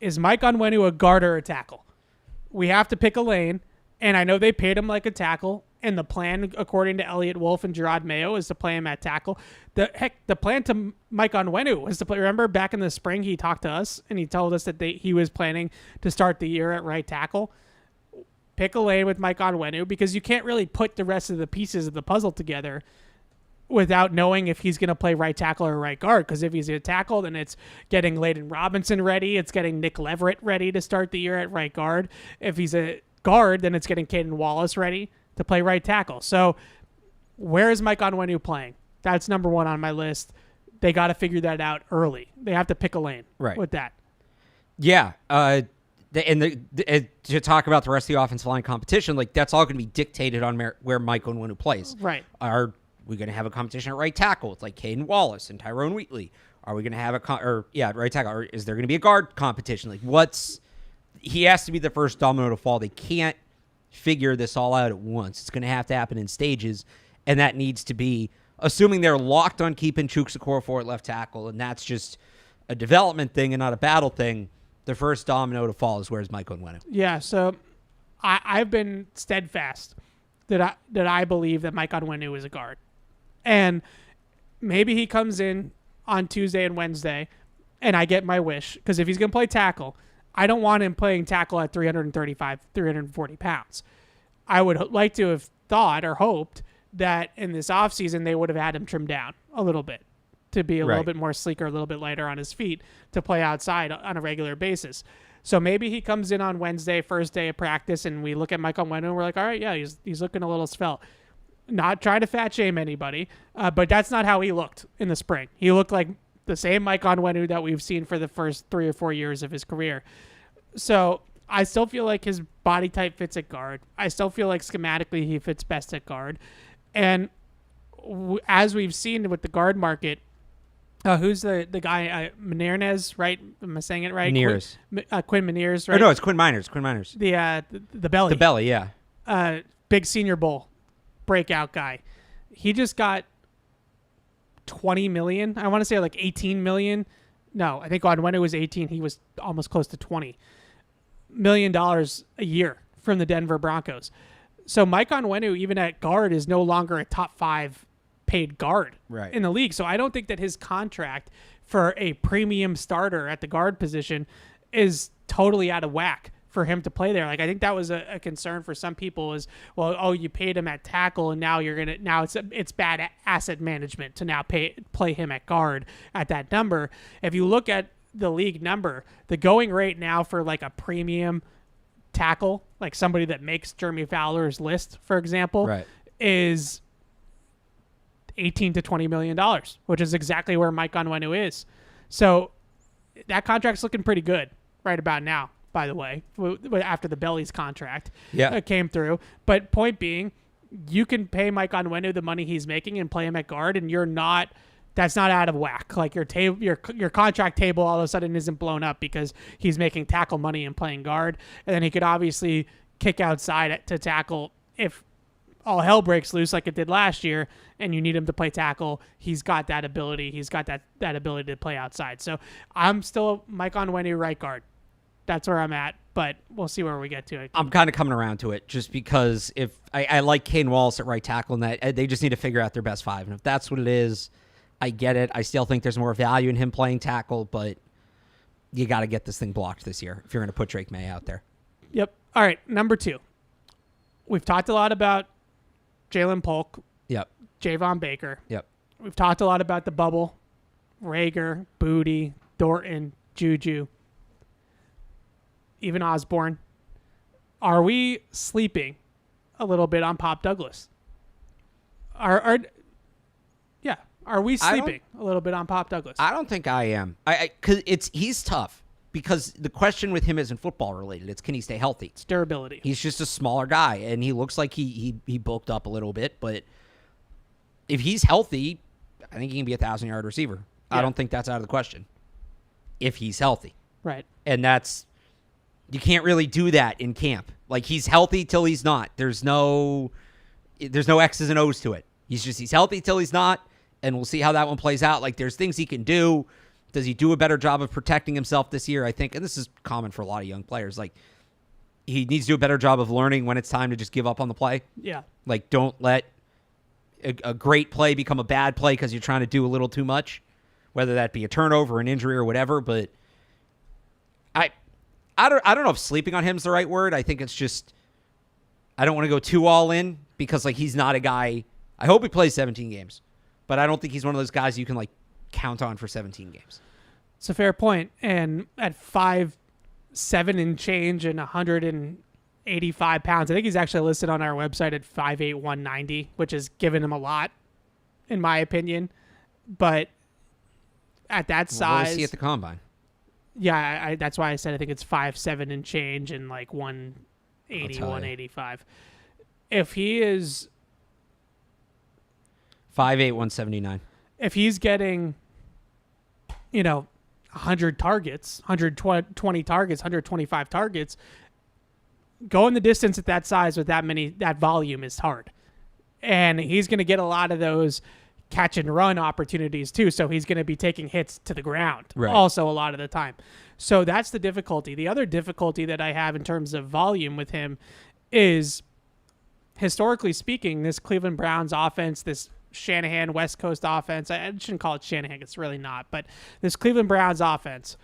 Is Mike Onwenu a guard or a tackle? We have to pick a lane, and I know they paid him like a tackle, and the plan, according to Elliott Wolf and Gerard Mayo, is to play him at tackle. The plan to Mike Onwenu was to play. Remember back in the spring, he talked to us, and he told us that he was planning to start the year at right tackle. Pick a lane with Mike Onwenu because you can't really put the rest of the pieces of the puzzle together without knowing if he's going to play right tackle or right guard. Because if he's a tackle, then it's getting Layden Robinson ready. It's getting Nick Leverett ready to start the year at right guard. If he's a guard, then it's getting Caden Wallace ready to play right tackle. So where is Mike Onwenu playing? That's number 1 on my list. They got to figure that out early. They have to pick a lane with that. Yeah. To talk about the rest of the offensive line competition, like that's all going to be dictated on where Mike Onwenu plays. Right. Are we going to have a competition at right tackle with like Caden Wallace and Tyrone Wheatley? Are we going to have right tackle? Or is there going to be a guard competition? Like he has to be the first domino to fall. They can't figure this all out at once. It's going to have to happen in stages, and that needs to be assuming they're locked on keeping Chukwuekorfor at left tackle, and that's just a development thing and not a battle thing. The first domino to fall is where's Mike Onwenu. Yeah, so I've been steadfast that I believe that Mike Onwenu is a guard. And maybe he comes in on Tuesday and Wednesday and I get my wish. Because if he's going to play tackle, I don't want him playing tackle at 335, 340 pounds. I would like to have thought or hoped that in this offseason they would have had him trimmed down a little bit to be a little bit more sleeker, a little bit lighter on his feet to play outside on a regular basis. So maybe he comes in on Wednesday, first day of practice, and we look at Mike Onwenu and we're like, all right, yeah, he's looking a little svelte. Not trying to fat shame anybody, but that's not how he looked in the spring. He looked like the same Mike Onwenu that we've seen for the first 3 or 4 years of his career. So I still feel like his body type fits at guard. I still feel like schematically he fits best at guard. And as we've seen with the guard market, who's the guy? Meniernes, right? Am I saying it right? Menieres. Quinn Menieres, right? Oh, no, it's Quinn Miners. Quinn Miners. The belly. The belly, yeah. Big Senior Bowl breakout guy. He just got $20 million. I want to say like $18 million. No, I think when it was 18, he was almost close to $20 million a year from the Denver Broncos. So Mike Onwenu, even at guard, is no longer a top 5 paid guard in the league. So I don't think that his contract for a premium starter at the guard position is totally out of whack for him to play there. Like I think that was a concern for some people is, well, oh, you paid him at tackle and now it's bad asset management to now play him at guard at that number. If you look at the league number, the going rate now for like a premium tackle, like somebody that makes Jeremy Fowler's list, for example, is $18 to $20 million, which is exactly where Mike Onwenu is. So that contract's looking pretty good right about now, by the way, after the Bellies contract came through. But point being, you can pay Mike Onwenu the money he's making and play him at guard, and that's not out of whack. Like your contract table all of a sudden isn't blown up because he's making tackle money and playing guard. And then he could obviously kick outside to tackle if all hell breaks loose like it did last year and you need him to play tackle, he's got that ability. He's got that ability to play outside. So I'm still Mike Onwenu right guard. That's where I'm at, but we'll see where we get to it. I'm kind of coming around to it just because if I like Caden Wallace at right tackle, and that they just need to figure out their best 5. And if that's what it is, I get it. I still think there's more value in him playing tackle, but you got to get this thing blocked this year if you're going to put Drake May out there. Yep. All right, number 2. We've talked a lot about Jalen Polk. Yep. Javon Baker. Yep. We've talked a lot about the bubble. Rager, Booty, Dorton, Juju, even Osborne. Are we sleeping a little bit on Pop Douglas? Are we sleeping a little bit on Pop Douglas? I don't think I am. Because he's tough because the question with him isn't football related. It's can he stay healthy? It's durability. He's just a smaller guy, and he looks like he bulked up a little bit. But if he's healthy, I think he can be a 1,000-yard receiver. Yeah. I don't think that's out of the question if he's healthy. Right. And you can't really do that in camp. Like, he's healthy till he's not. There's no X's and O's to it. He's healthy till he's not, and we'll see how that one plays out. Like, there's things he can do. Does he do a better job of protecting himself this year? I think, and this is common for a lot of young players, like, he needs to do a better job of learning when it's time to just give up on the play. Yeah. Like, don't let a great play become a bad play because you're trying to do a little too much, whether that be a turnover, an injury, or whatever. But I don't know if sleeping on him is the right word. I think it's just I don't want to go too all in because, like, he's not a guy. I hope he plays 17 games, but I don't think he's one of those guys you can, like, count on for 17 games. It's a fair point. And at 5'7" and change and 185 pounds, I think he's actually listed on our website at 5'8", 190, which has given him a lot, in my opinion. But at that size, we'll see at the combine. Yeah, that's why I said I think it's 5'7" and change and like 180, 185. If he is 5'8", 179. If he's getting, 100 targets, 120 targets, 125 targets, going the distance at that size with that volume is hard. And he's going to get a lot of those catch and run opportunities too. So he's going to be taking hits to the ground also a lot of the time. So that's the difficulty. The other difficulty that I have in terms of volume with him is, historically speaking, this Cleveland Browns offense, this Shanahan West Coast offense, I shouldn't call it Shanahan, it's really not, but this Cleveland Browns offense,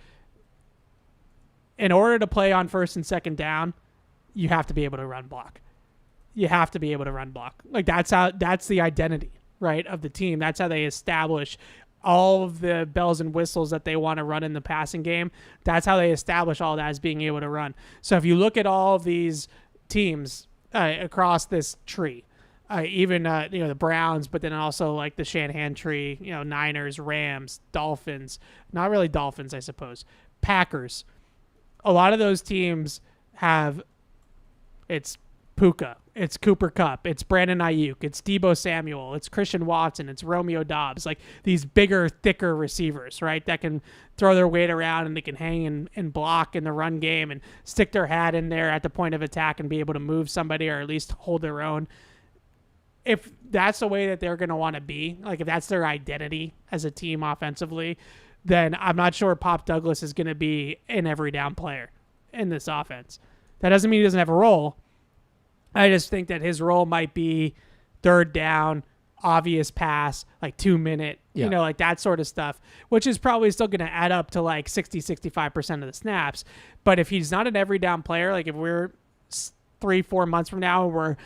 in order to play on first and second down, you have to be able to run block. You have to be able to run block. Like, that's the identity, right, of the team. That's how they establish all of the bells and whistles that they want to run in the passing game. That's how they establish all that as being able to run. So if you look at all of these teams across this tree, even the Browns, but then also like the Shanahan tree, Niners, Rams, Dolphins, not really Dolphins, I suppose, Packers. A lot of those teams have, it's Puka, it's Cooper Kupp, it's Brandon Aiyuk, it's Deebo Samuel, it's Christian Watson, it's Romeo Doubs, like these bigger, thicker receivers, right, that can throw their weight around and they can hang and block in the run game and stick their hat in there at the point of attack and be able to move somebody or at least hold their own. If that's the way that they're going to want to be, like if that's their identity as a team offensively, then I'm not sure Pop Douglas is going to be an every down player in this offense. That doesn't mean he doesn't have a role. I just think that his role might be third down, obvious pass, like 2 minute, like that sort of stuff, which is probably still going to add up to like 60-65% of the snaps. But if he's not an every down player, like if we're 3-4 months from now, we're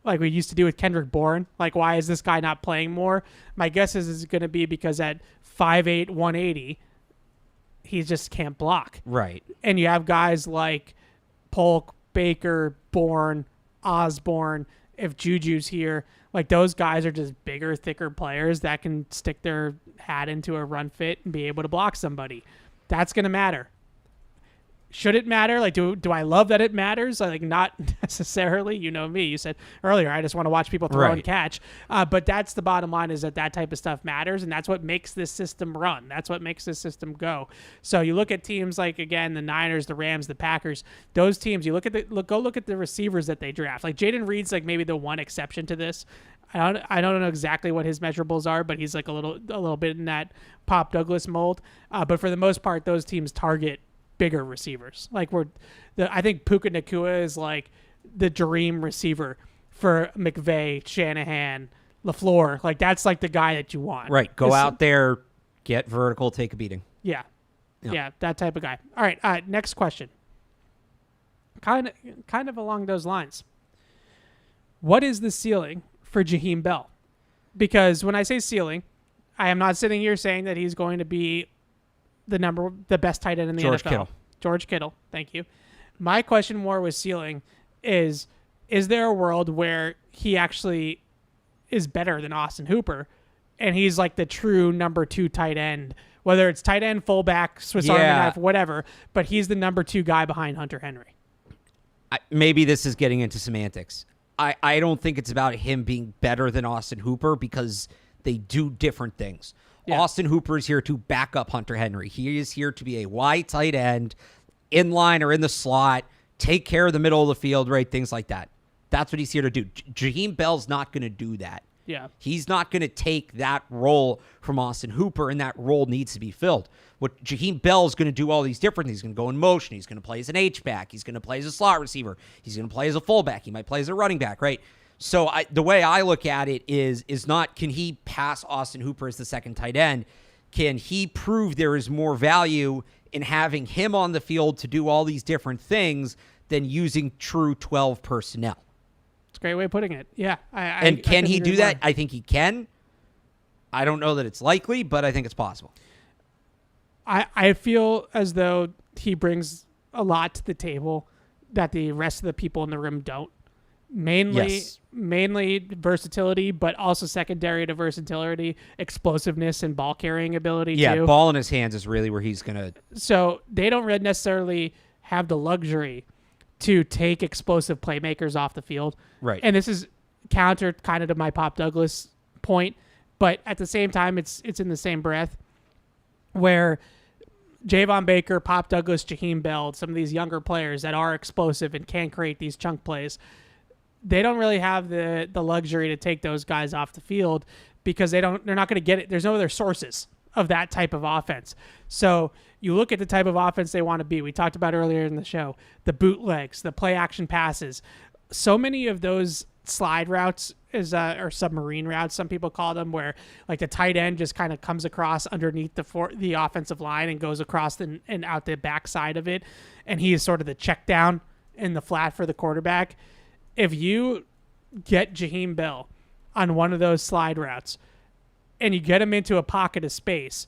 like we used to do with Kendrick Bourne, like why is this guy not playing more? My guess is it's going to be because at 5'8", 180, he just can't block. Right. And you have guys like Polk, Baker, Bourne, Osborne, if Juju's here, like those guys are just bigger, thicker players that can stick their hat into a run fit and be able to block somebody. That's going to matter. Should it matter? Like, do I love that it matters? Like, not necessarily. You know me. You said earlier, I just want to watch people throw and catch. But that's the bottom line, is that type of stuff matters, and that's what makes this system run. That's what makes this system go. So you look at teams like, again, the Niners, the Rams, the Packers. Those teams, you look at go look at the receivers that they draft. Like Jayden Reed's like maybe the one exception to this. I don't know exactly what his measurables are, but he's like a little bit in that Pop Douglas mold. But for the most part, those teams target bigger receivers. Like I think Puka Nacua is like the dream receiver for McVay, Shanahan, LaFleur. Like that's like the guy that you want. Right. Go out there, get vertical, take a beating. Yeah, that type of guy. All right. Next question. Kind of along those lines. What is the ceiling for Jaheim Bell? Because when I say ceiling, I am not sitting here saying that he's going to be the best tight end in the NFL. George Kittle. Thank you. My question more was ceiling is there a world where he actually is better than Austin Hooper and he's like the true number 2 tight end, whether it's tight end, fullback, Swiss Army knife, whatever, but he's the number 2 guy behind Hunter Henry? Maybe this is getting into semantics. I don't think it's about him being better than Austin Hooper because they do different things. Yeah. Austin Hooper is here to back up Hunter Henry. He is here to be a wide tight end, in line or in the slot, take care of the middle of the field, right? Things like that. That's what he's here to do. Jaheim Bell's not going to do that. Yeah. He's not going to take that role from Austin Hooper, and that role needs to be filled. What Jaheim Bell is going to do all these different things. He's going to go in motion. He's going to play as an H-back. He's going to play as a slot receiver. He's going to play as a fullback. He might play as a running back, right? So the way I look at it is not can he pass Austin Hooper as the second tight end? Can he prove there is more value in having him on the field to do all these different things than using true 12 personnel? It's a great way of putting it. Yeah. Can he do that? I think he can. I don't know that it's likely, but I think it's possible. I feel as though he brings a lot to the table that the rest of the people in the room don't. Mainly versatility, but also secondary to versatility, explosiveness and ball carrying ability. Yeah, too. Ball in his hands is really where he's gonna. So they don't necessarily have the luxury to take explosive playmakers off the field. Right. And this is counter kind of to my Pop Douglas point, but at the same time, it's in the same breath where Javon Baker, Pop Douglas, Jaheim Bell, some of these younger players that are explosive and can create these chunk plays, they don't really have the luxury to take those guys off the field because they're not going to get it. There's no other sources of that type of offense. So you look at the type of offense they want to be. We talked about earlier in the show, the bootlegs, the play action passes. So many of those slide routes or submarine routes, some people call them, where like the tight end just kind of comes across underneath the offensive line and goes across and out the backside of it. And he is sort of the check down in the flat for the quarterback. If you get Jaheim Bell on one of those slide routes and you get him into a pocket of space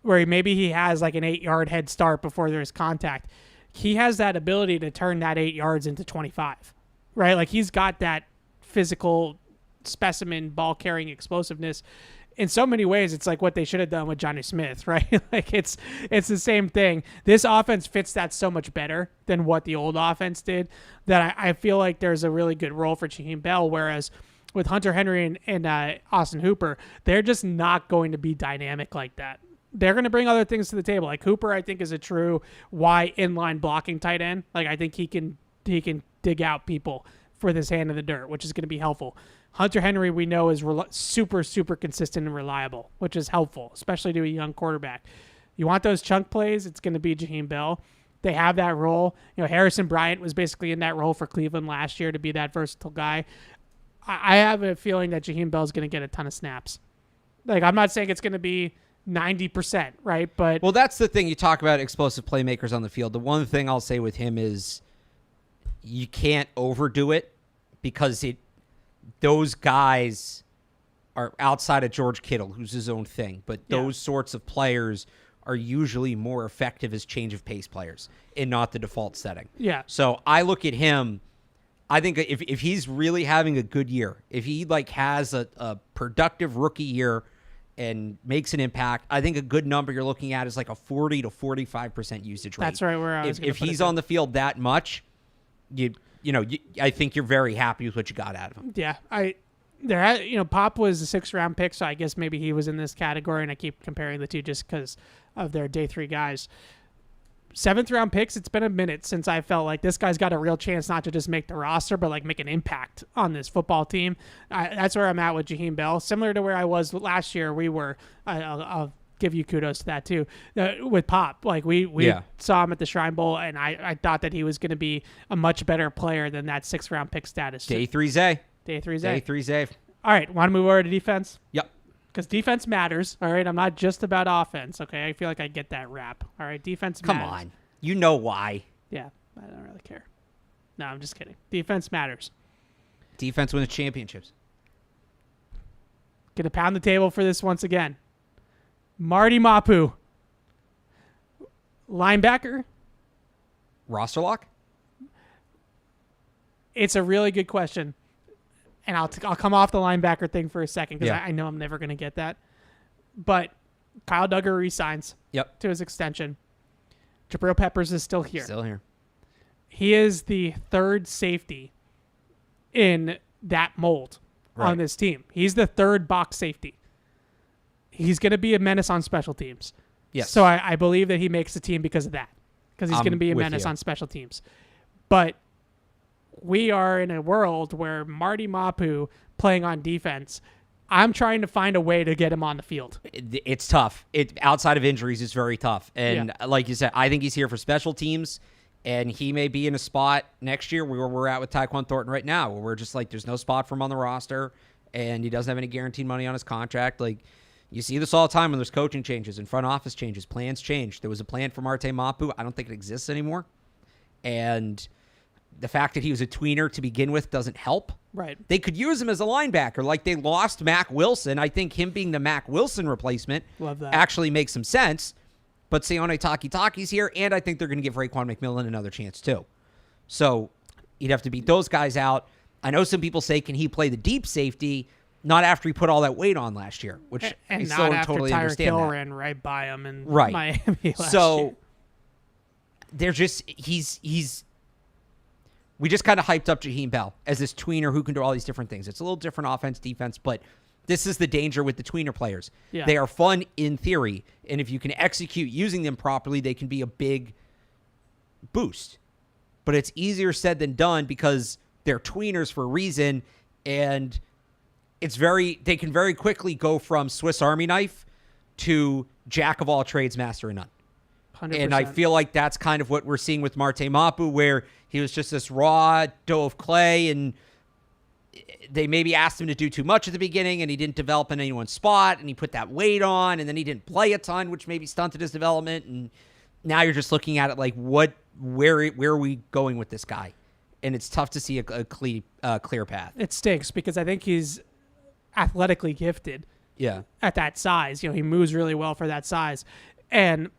where maybe he has like an 8-yard head start before there's contact, he has that ability to turn that 8 yards into 25, right? Like he's got that physical specimen ball carrying explosiveness. In so many ways, it's like what they should have done with Johnny Smith, right? Like it's the same thing. This offense fits that so much better than what the old offense did that I feel like there's a really good role for Jaheim Bell, whereas with Hunter Henry and Austin Hooper, they're just not going to be dynamic like that. They're going to bring other things to the table. Like Hooper, I think, is a true Y inline blocking tight end. Like I think he can dig out people with his hand in the dirt, which is going to be helpful. Hunter Henry, we know, is super, super consistent and reliable, which is helpful, especially to a young quarterback. You want those chunk plays, it's going to be Jaheim Bell. They have that role. You know, Harrison Bryant was basically in that role for Cleveland last year to be that versatile guy. I have a feeling that Jaheim Bell is going to get a ton of snaps. Like, I'm not saying it's going to be 90%, right? But well, that's the thing. You talk about explosive playmakers on the field. The one thing I'll say with him is you can't overdo it because those guys are outside of George Kittle, who's his own thing. But those sorts of players are usually more effective as change of pace players and not the default setting. Yeah. So I look at him. I think if he's really having a good year, if he like has a productive rookie year and makes an impact, I think a good number you're looking at is like a 40 to 45% usage rate. That's right where I was If he's on the field that much, I think you're very happy with what you got out of him. Yeah, Pop was a 6th round pick, so I guess maybe he was in this category, and I keep comparing the two just because of their day 3 guys. 7th round picks, it's been a minute since I felt like this guy's got a real chance not to just make the roster, but like make an impact on this football team. That's where I'm at with Jaheim Bell. Similar to where I was last year, I'll give you kudos to that too, with Pop. Like we saw him at the Shrine Bowl, and I thought that he was going to be a much better player than that 6th round pick status. Day 3 Zay. Day 3 Zay. Day 3 Zay. All right, want to move over to defense? Yep. Because defense matters, all right? I'm not just about offense, okay? I feel like I get that rap, all right? Defense matters. Come on. You know why. Yeah, I don't really care. No, I'm just kidding. Defense matters. Defense wins championships. Gonna pound the table for this once again. Marty Mapu. Linebacker. Roster lock? It's a really good question. And I'll come off the linebacker thing for a second because Yeah. I know I'm never going to get that. But Kyle Duggar resigns to his extension. Jabril Peppers is still here. Still here. He is the 3rd safety in that mold on this team. He's the 3rd box safety. He's going to be a menace on special teams. Yes. So I believe that he makes the team because of that. Because he's going to be a menace on special teams. But we are in a world where Marty Mapu playing on defense, I'm trying to find a way to get him on the field. It's tough. Outside of injuries, it's very tough. And like you said, I think he's here for special teams, and he may be in a spot next year where we're at with Tyquan Thornton right now, where we're just like, there's no spot for him on the roster, and he doesn't have any guaranteed money on his contract. Like, you see this all the time when there's coaching changes and front office changes, plans change. There was a plan for Marte Mapu. I don't think it exists anymore. And the fact that he was a tweener to begin with doesn't help. Right. They could use him as a linebacker. Like, they lost Mac Wilson. I think him being the Mac Wilson replacement actually makes some sense. But Sione Taki's here, and I think they're going to give Raekwon McMillan another chance too. So you'd have to beat those guys out. I know some people say, can he play the deep safety? Not after he put all that weight on last year, which and I not still don't after totally Tyreek understand Hill that. ran right by him in Right. Miami last So year. they're just we just kind of hyped up Jaheim Bell as this tweener who can do all these different things. It's a little different offense, defense, but this is the danger with the tweener players. Yeah. They are fun in theory, and if you can execute using them properly, they can be a big boost. But it's easier said than done because they're tweeners for a reason, and they can very quickly go from Swiss Army knife to jack of all trades, master of none. 100%. And I feel like that's kind of what we're seeing with Marte Mapu, where he was just this raw dough of clay, and they maybe asked him to do too much at the beginning, and he didn't develop in anyone's spot, and he put that weight on, and then he didn't play a ton, which maybe stunted his development. And now you're just looking at it like, where are we going with this guy? And it's tough to see a clear path. It stinks because I think he's athletically gifted. Yeah. At that size, he moves really well for that size. And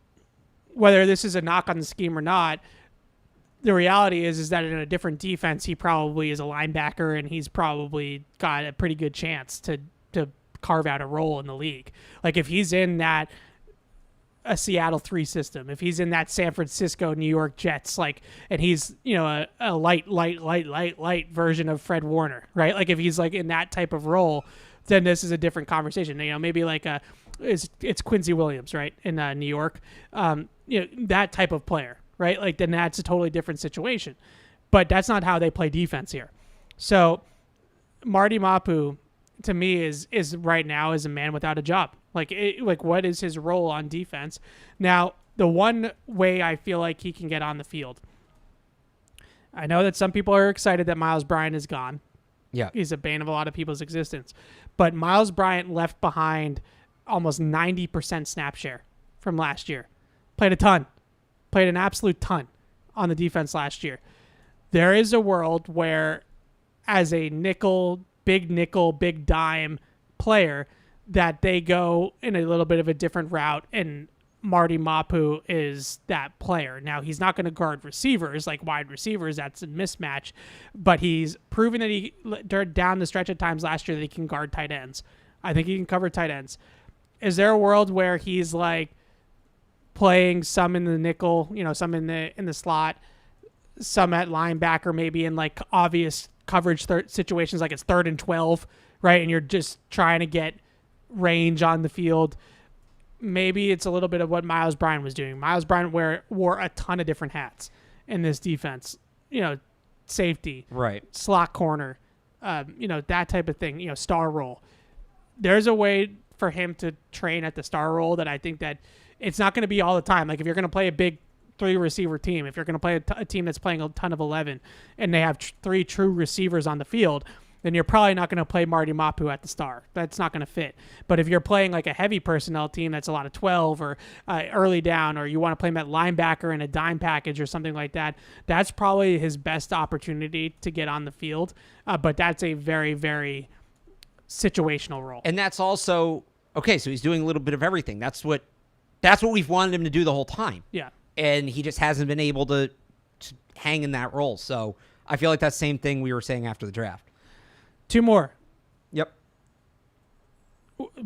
whether this is a knock on the scheme or not, the reality is that in a different defense, he probably is a linebacker, and he's probably got a pretty good chance to carve out a role in the league. Like, if he's in a Seattle 3 system, if he's in that San Francisco, New York Jets, and he's, a light version of Fred Warner, right? Like, if he's in that type of role, then this is a different conversation. Maybe it's Quincy Williams, right, in New York, that type of player, right? Then that's a totally different situation. But that's not how they play defense here. So Marty Mapu, to me, is right now is a man without a job. What is his role on defense? Now, the one way I feel like he can get on the field, I know that some people are excited that Miles Bryant is gone. Yeah. He's a bane of a lot of people's existence. But Miles Bryant left behind almost 90% snap share from last year. Played an absolute ton on the defense last year. There is a world where, as a nickel, big dime player, that they go in a little bit of a different route, and Marty Mapu is that player. Now, he's not going to guard receivers, like wide receivers. That's a mismatch. But he's proven that he, down the stretch at times last year, that he can guard tight ends. I think he can cover tight ends. is there a world where he's like playing some in the nickel, some in the slot, some at linebacker, maybe in like obvious coverage situations like it's 3rd and 12, right? And you're just trying to get range on the field. Maybe it's a little bit of what Miles Bryant was doing. Miles Bryant wore a ton of different hats in this defense. Safety, right, slot corner, that type of thing. Star role. There's a way for him to train at the star role that I think that it's not going to be all the time. Like if you're going to play a big 3-receiver team, if you're going to play a team that's playing a ton of 11, and they have 3 true receivers on the field, then you're probably not going to play Marty Mapu at the star. That's not going to fit. But if you're playing like a heavy personnel team that's a lot of 12 or early down, or you want to play him at linebacker in a dime package or something like that, that's probably his best opportunity to get on the field. But that's a very, very situational role. And that's also, okay, so he's doing a little bit of everything. That's what we've wanted him to do the whole time. Yeah. And he just hasn't been able to hang in that role. So I feel like that's the same thing we were saying after the draft. 2 more. Yep.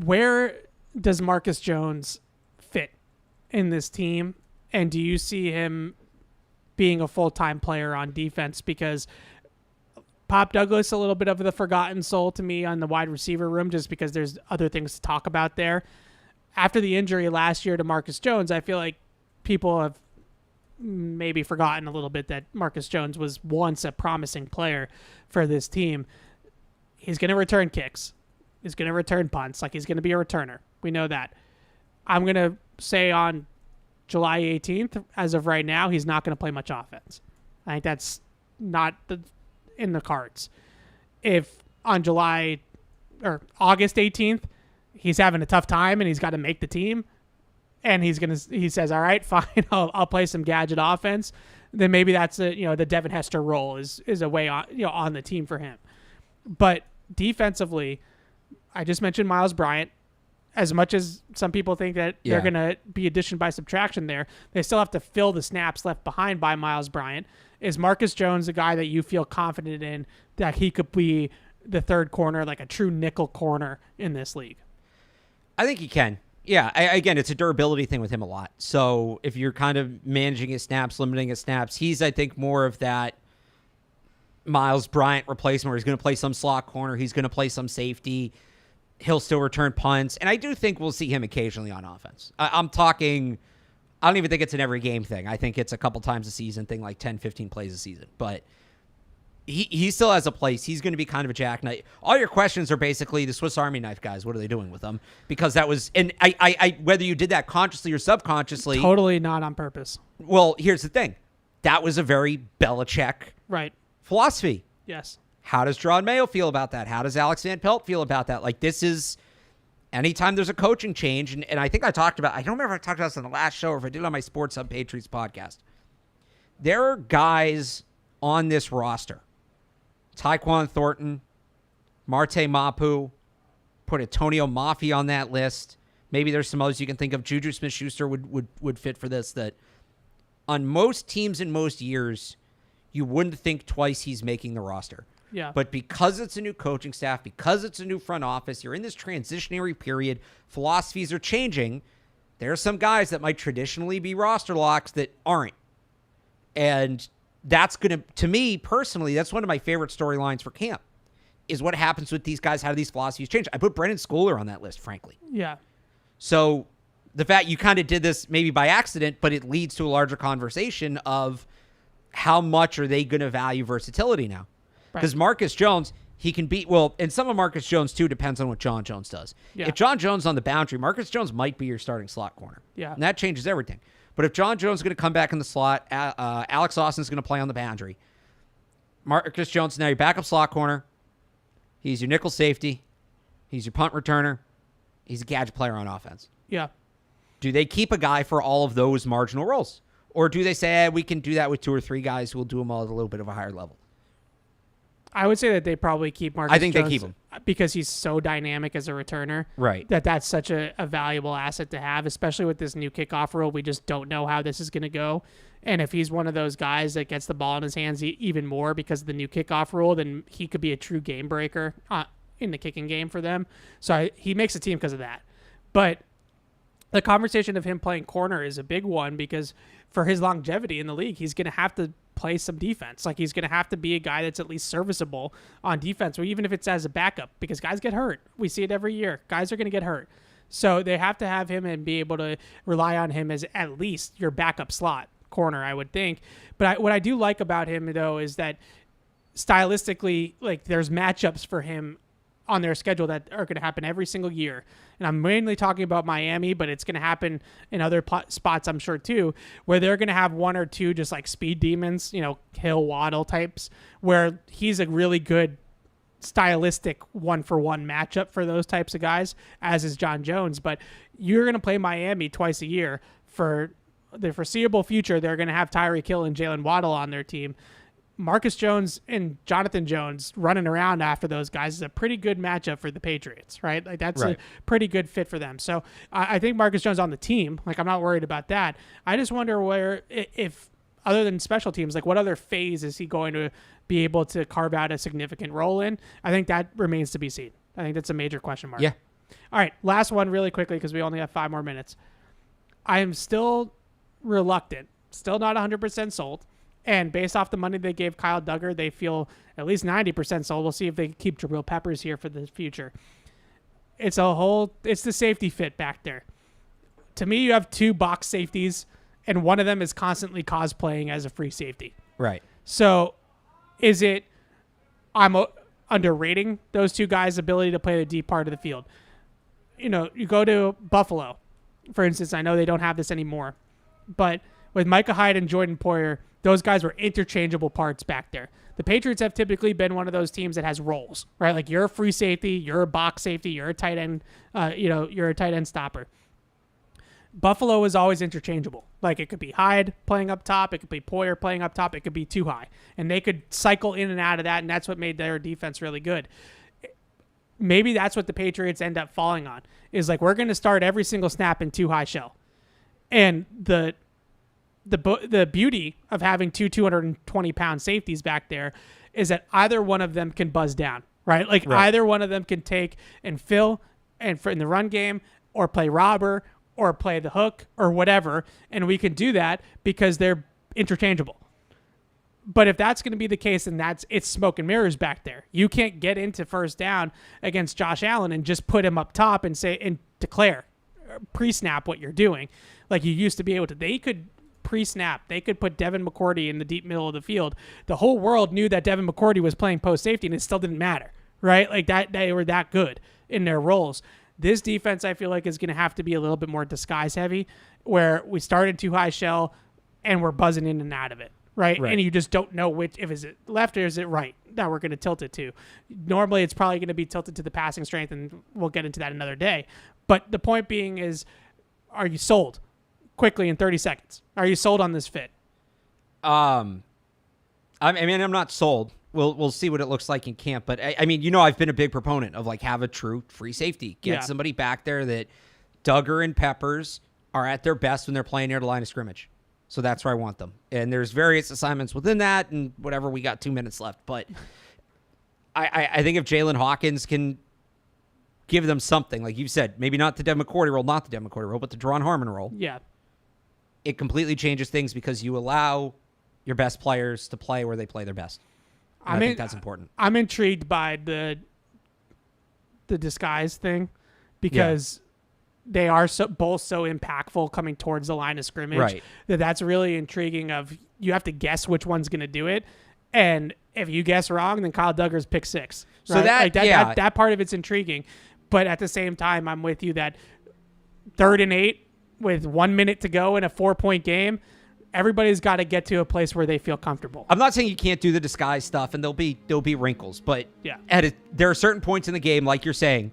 Where does Marcus Jones fit in this team? And do you see him being a full-time player on defense? Because Pop Douglas, a little bit of the forgotten soul to me on the wide receiver room, just because there's other things to talk about there. After the injury last year to Marcus Jones, I feel like people have maybe forgotten a little bit that Marcus Jones was once a promising player for this team. He's going to return kicks. He's going to return punts. Like, he's going to be a returner. We know that. I'm going to say on July 18th, as of right now, he's not going to play much offense. I think that's not in the cards. If on August 18th, he's having a tough time and he's got to make the team, and he says, all right, fine, I'll play some gadget offense, then maybe that's the Devin Hester role is a way on the team for him. But defensively, I just mentioned Miles Bryant. As much as some people think that they're going to be addition by subtraction there, they still have to fill the snaps left behind by Miles Bryant. Is Marcus Jones a guy that you feel confident in that he could be the third corner, like a true nickel corner in this league? I think he can. Yeah, again, it's a durability thing with him a lot. So if you're kind of managing his snaps, limiting his snaps, he's, I think, more of that Miles Bryant replacement where he's going to play some slot corner, he's going to play some safety, he'll still return punts, and I do think we'll see him occasionally on offense. I'm talking, I don't even think it's an every game thing. I think it's a couple times a season thing, like 10, 15 plays a season. But he still has a place. He's going to be kind of a jackknife. All your questions are basically the Swiss Army knife guys. What are they doing with them? Because that was, and I whether you did that consciously or subconsciously. Totally not on purpose. Well, here's the thing. That was a very Belichick philosophy. Yes. How does Judon Mayo feel about that? How does Alex Van Pelt feel about that? Like, this is, anytime there's a coaching change, and I think I don't remember if I talked about this on the last show or if I did it on my Sports Hub Patriots podcast. There are guys on this roster. Tyquan Thornton, Marte Mapu, put Antonio Mafi on that list. Maybe there's some others you can think of. Juju Smith-Schuster would fit for this, that on most teams in most years, you wouldn't think twice he's making the roster. Yeah. But because it's a new coaching staff, because it's a new front office, you're in this transitionary period, philosophies are changing. There are some guys that might traditionally be roster locks that aren't. And that's going to me personally, that's one of my favorite storylines for camp, is what happens with these guys, how do these philosophies change? I put Brendan Schooler on that list, frankly. Yeah. So the fact you kind of did this maybe by accident, but it leads to a larger conversation of how much are they going to value versatility now? Because Marcus Jones, he can be, well, and some of Marcus Jones, too, depends on what John Jones does. Yeah. If John Jones is on the boundary, Marcus Jones might be your starting slot corner. Yeah. And that changes everything. But if John Jones is going to come back in the slot, Alex Austin's going to play on the boundary. Marcus Jones, now your backup slot corner. He's your nickel safety. He's your punt returner. He's a gadget player on offense. Yeah. Do they keep a guy for all of those marginal roles? Or do they say, we can do that with 2 or 3 guys who will do them all at a little bit of a higher level? I would say that they probably keep Marcus I think Jones they keep him. because he's so dynamic as a returner. Right. That's such a valuable asset to have, especially with this new kickoff rule. We just don't know how this is going to go. And if he's one of those guys that gets the ball in his hands even more because of the new kickoff rule, then he could be a true game breaker in the kicking game for them. So he makes a team because of that. But the conversation of him playing corner is a big one because for his longevity in the league, he's going to have to play some defense. Like, he's going to have to be a guy that's at least serviceable on defense, or even if it's as a backup, because guys get hurt. We see it every year. Guys are going to get hurt. So they have to have him and be able to rely on him as at least your backup slot corner, I would think. But what I do like about him, though, is that stylistically, like, there's matchups for him on their schedule that are going to happen every single year. And I'm mainly talking about Miami, but it's going to happen in other spots, I'm sure, too, where they're going to have one or two just like speed demons, Hill, Waddle types, where he's a really good stylistic one-for-one matchup for those types of guys, as is John Jones. But you're going to play Miami twice a year for the foreseeable future. They're going to have Tyreek Hill and Jalen Waddle on their team. Marcus Jones and Jonathan Jones running around after those guys is a pretty good matchup for the Patriots, right? Like, that's a pretty good fit for them. So I think Marcus Jones on the team, like, I'm not worried about that. I just wonder where, if other than special teams, like, what other phase is he going to be able to carve out a significant role in? I think that remains to be seen. I think that's a major question mark. Yeah. All right, last one really quickly because we only have 5 more minutes. I am still reluctant, still not 100% sold. And based off the money they gave Kyle Duggar, they feel at least 90% sold. We'll see if they keep Jabril Peppers here for the future. It's the safety fit back there. To me, you have 2 box safeties, and one of them is constantly cosplaying as a free safety. Right. So is it I'm underrating those 2 guys' ability to play the deep part of the field? You go to Buffalo, for instance. I know they don't have this anymore, but with Micah Hyde and Jordan Poyer, those guys were interchangeable parts back there. The Patriots have typically been one of those teams that has roles, right? Like, you're a free safety, you're a box safety, you're a tight end, you're a tight end stopper. Buffalo is always interchangeable. Like, it could be Hyde playing up top, it could be Poyer playing up top, it could be too high. And they could cycle in and out of that, and that's what made their defense really good. Maybe that's what the Patriots end up falling on, is like, we're going to start every single snap in too high shell. And the beauty of having 2 220-pound safeties back there is that either one of them can buzz down, right? Like, either one of them can take and fill and in the run game, or play robber, or play the hook, or whatever, and we can do that because they're interchangeable. But if that's going to be the case, then it's smoke and mirrors back there. You can't get into first down against Josh Allen and just put him up top and say and declare pre-snap what you're doing, like you used to be able to. They could pre-snap. They could put Devin McCourty in the deep middle of the field. The whole world knew that Devin McCourty was playing post safety, and it still didn't matter, right? Like, that they were that good in their roles. This defense, I feel like, is going to have to be a little bit more disguise heavy, where we started too high shell and we're buzzing in and out of it, right? And you just don't know if is it left or is it right that we're going to tilt it to. Normally, it's probably going to be tilted to the passing strength, and we'll get into that another day. But the point being is, are you sold? Quickly, in 30 seconds. Are you sold on this fit? I'm not sold. We'll see what it looks like in camp. But I've been a big proponent of, like, have a true free safety. Get somebody back there that Duggar and Peppers are at their best when they're playing near the line of scrimmage. So that's where I want them. And there's various assignments within that, and whatever. We got 2 minutes left. But I think if Jalen Hawkins can give them something, like you said, maybe not the Devin McCourty role, but the Deron Harmon role. Yeah. It completely changes things because you allow your best players to play where they play their best. I think that's important. I'm intrigued by the disguise thing because they are both so impactful coming towards the line of scrimmage. Right. That's really intriguing. Of you have to guess which one's going to do it, and if you guess wrong, then Kyle Duggar's pick 6. Right? So that part of it's intriguing, but at the same time, I'm with you that 3rd and 8 with 1 minute to go in a 4-point game, everybody's got to get to a place where they feel comfortable. I'm not saying you can't do the disguise stuff, and there'll be wrinkles, but there are certain points in the game, like you're saying,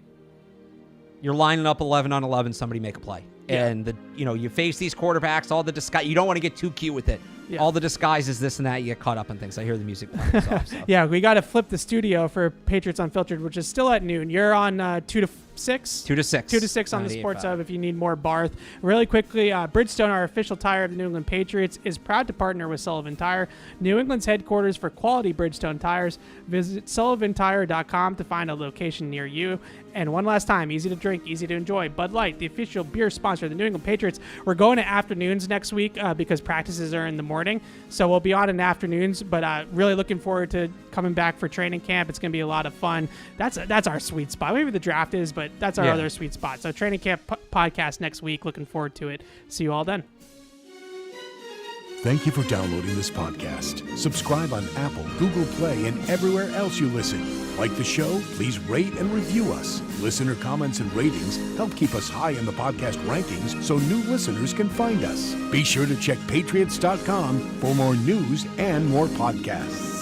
you're lining up 11 on 11, somebody make a play. Yeah. And you face these quarterbacks, all the disguise. You don't want to get too cute with it. Yeah. all the disguises, this and that, you get caught up in things. I hear the music playing. So. Yeah, we got to flip the studio for Patriots Unfiltered, which is still at noon. You're on 2 to 6? 2 to 6. 2 to 6 on the Sports Hub if you need more Barth. Really quickly, Bridgestone, our official tire of the New England Patriots, is proud to partner with Sullivan Tire, New England's headquarters for quality Bridgestone tires. Visit sullivantire.com to find a location near you. And one last time, easy to drink, easy to enjoy. Bud Light, the official beer sponsor of the New England Patriots. We're going to afternoons next week because practices are in the morning. So we'll be on in afternoons, but really looking forward to coming back for training camp. It's going to be a lot of fun. That's our sweet spot. Maybe the draft is, but that's our other sweet spot. So training camp podcast next week. Looking forward to it. See you all then. Thank you for downloading this podcast. Subscribe on Apple, Google Play, and everywhere else you listen. Like the show? Please rate and review us. Listener comments and ratings help keep us high in the podcast rankings so new listeners can find us. Be sure to check patriots.com for more news and more podcasts.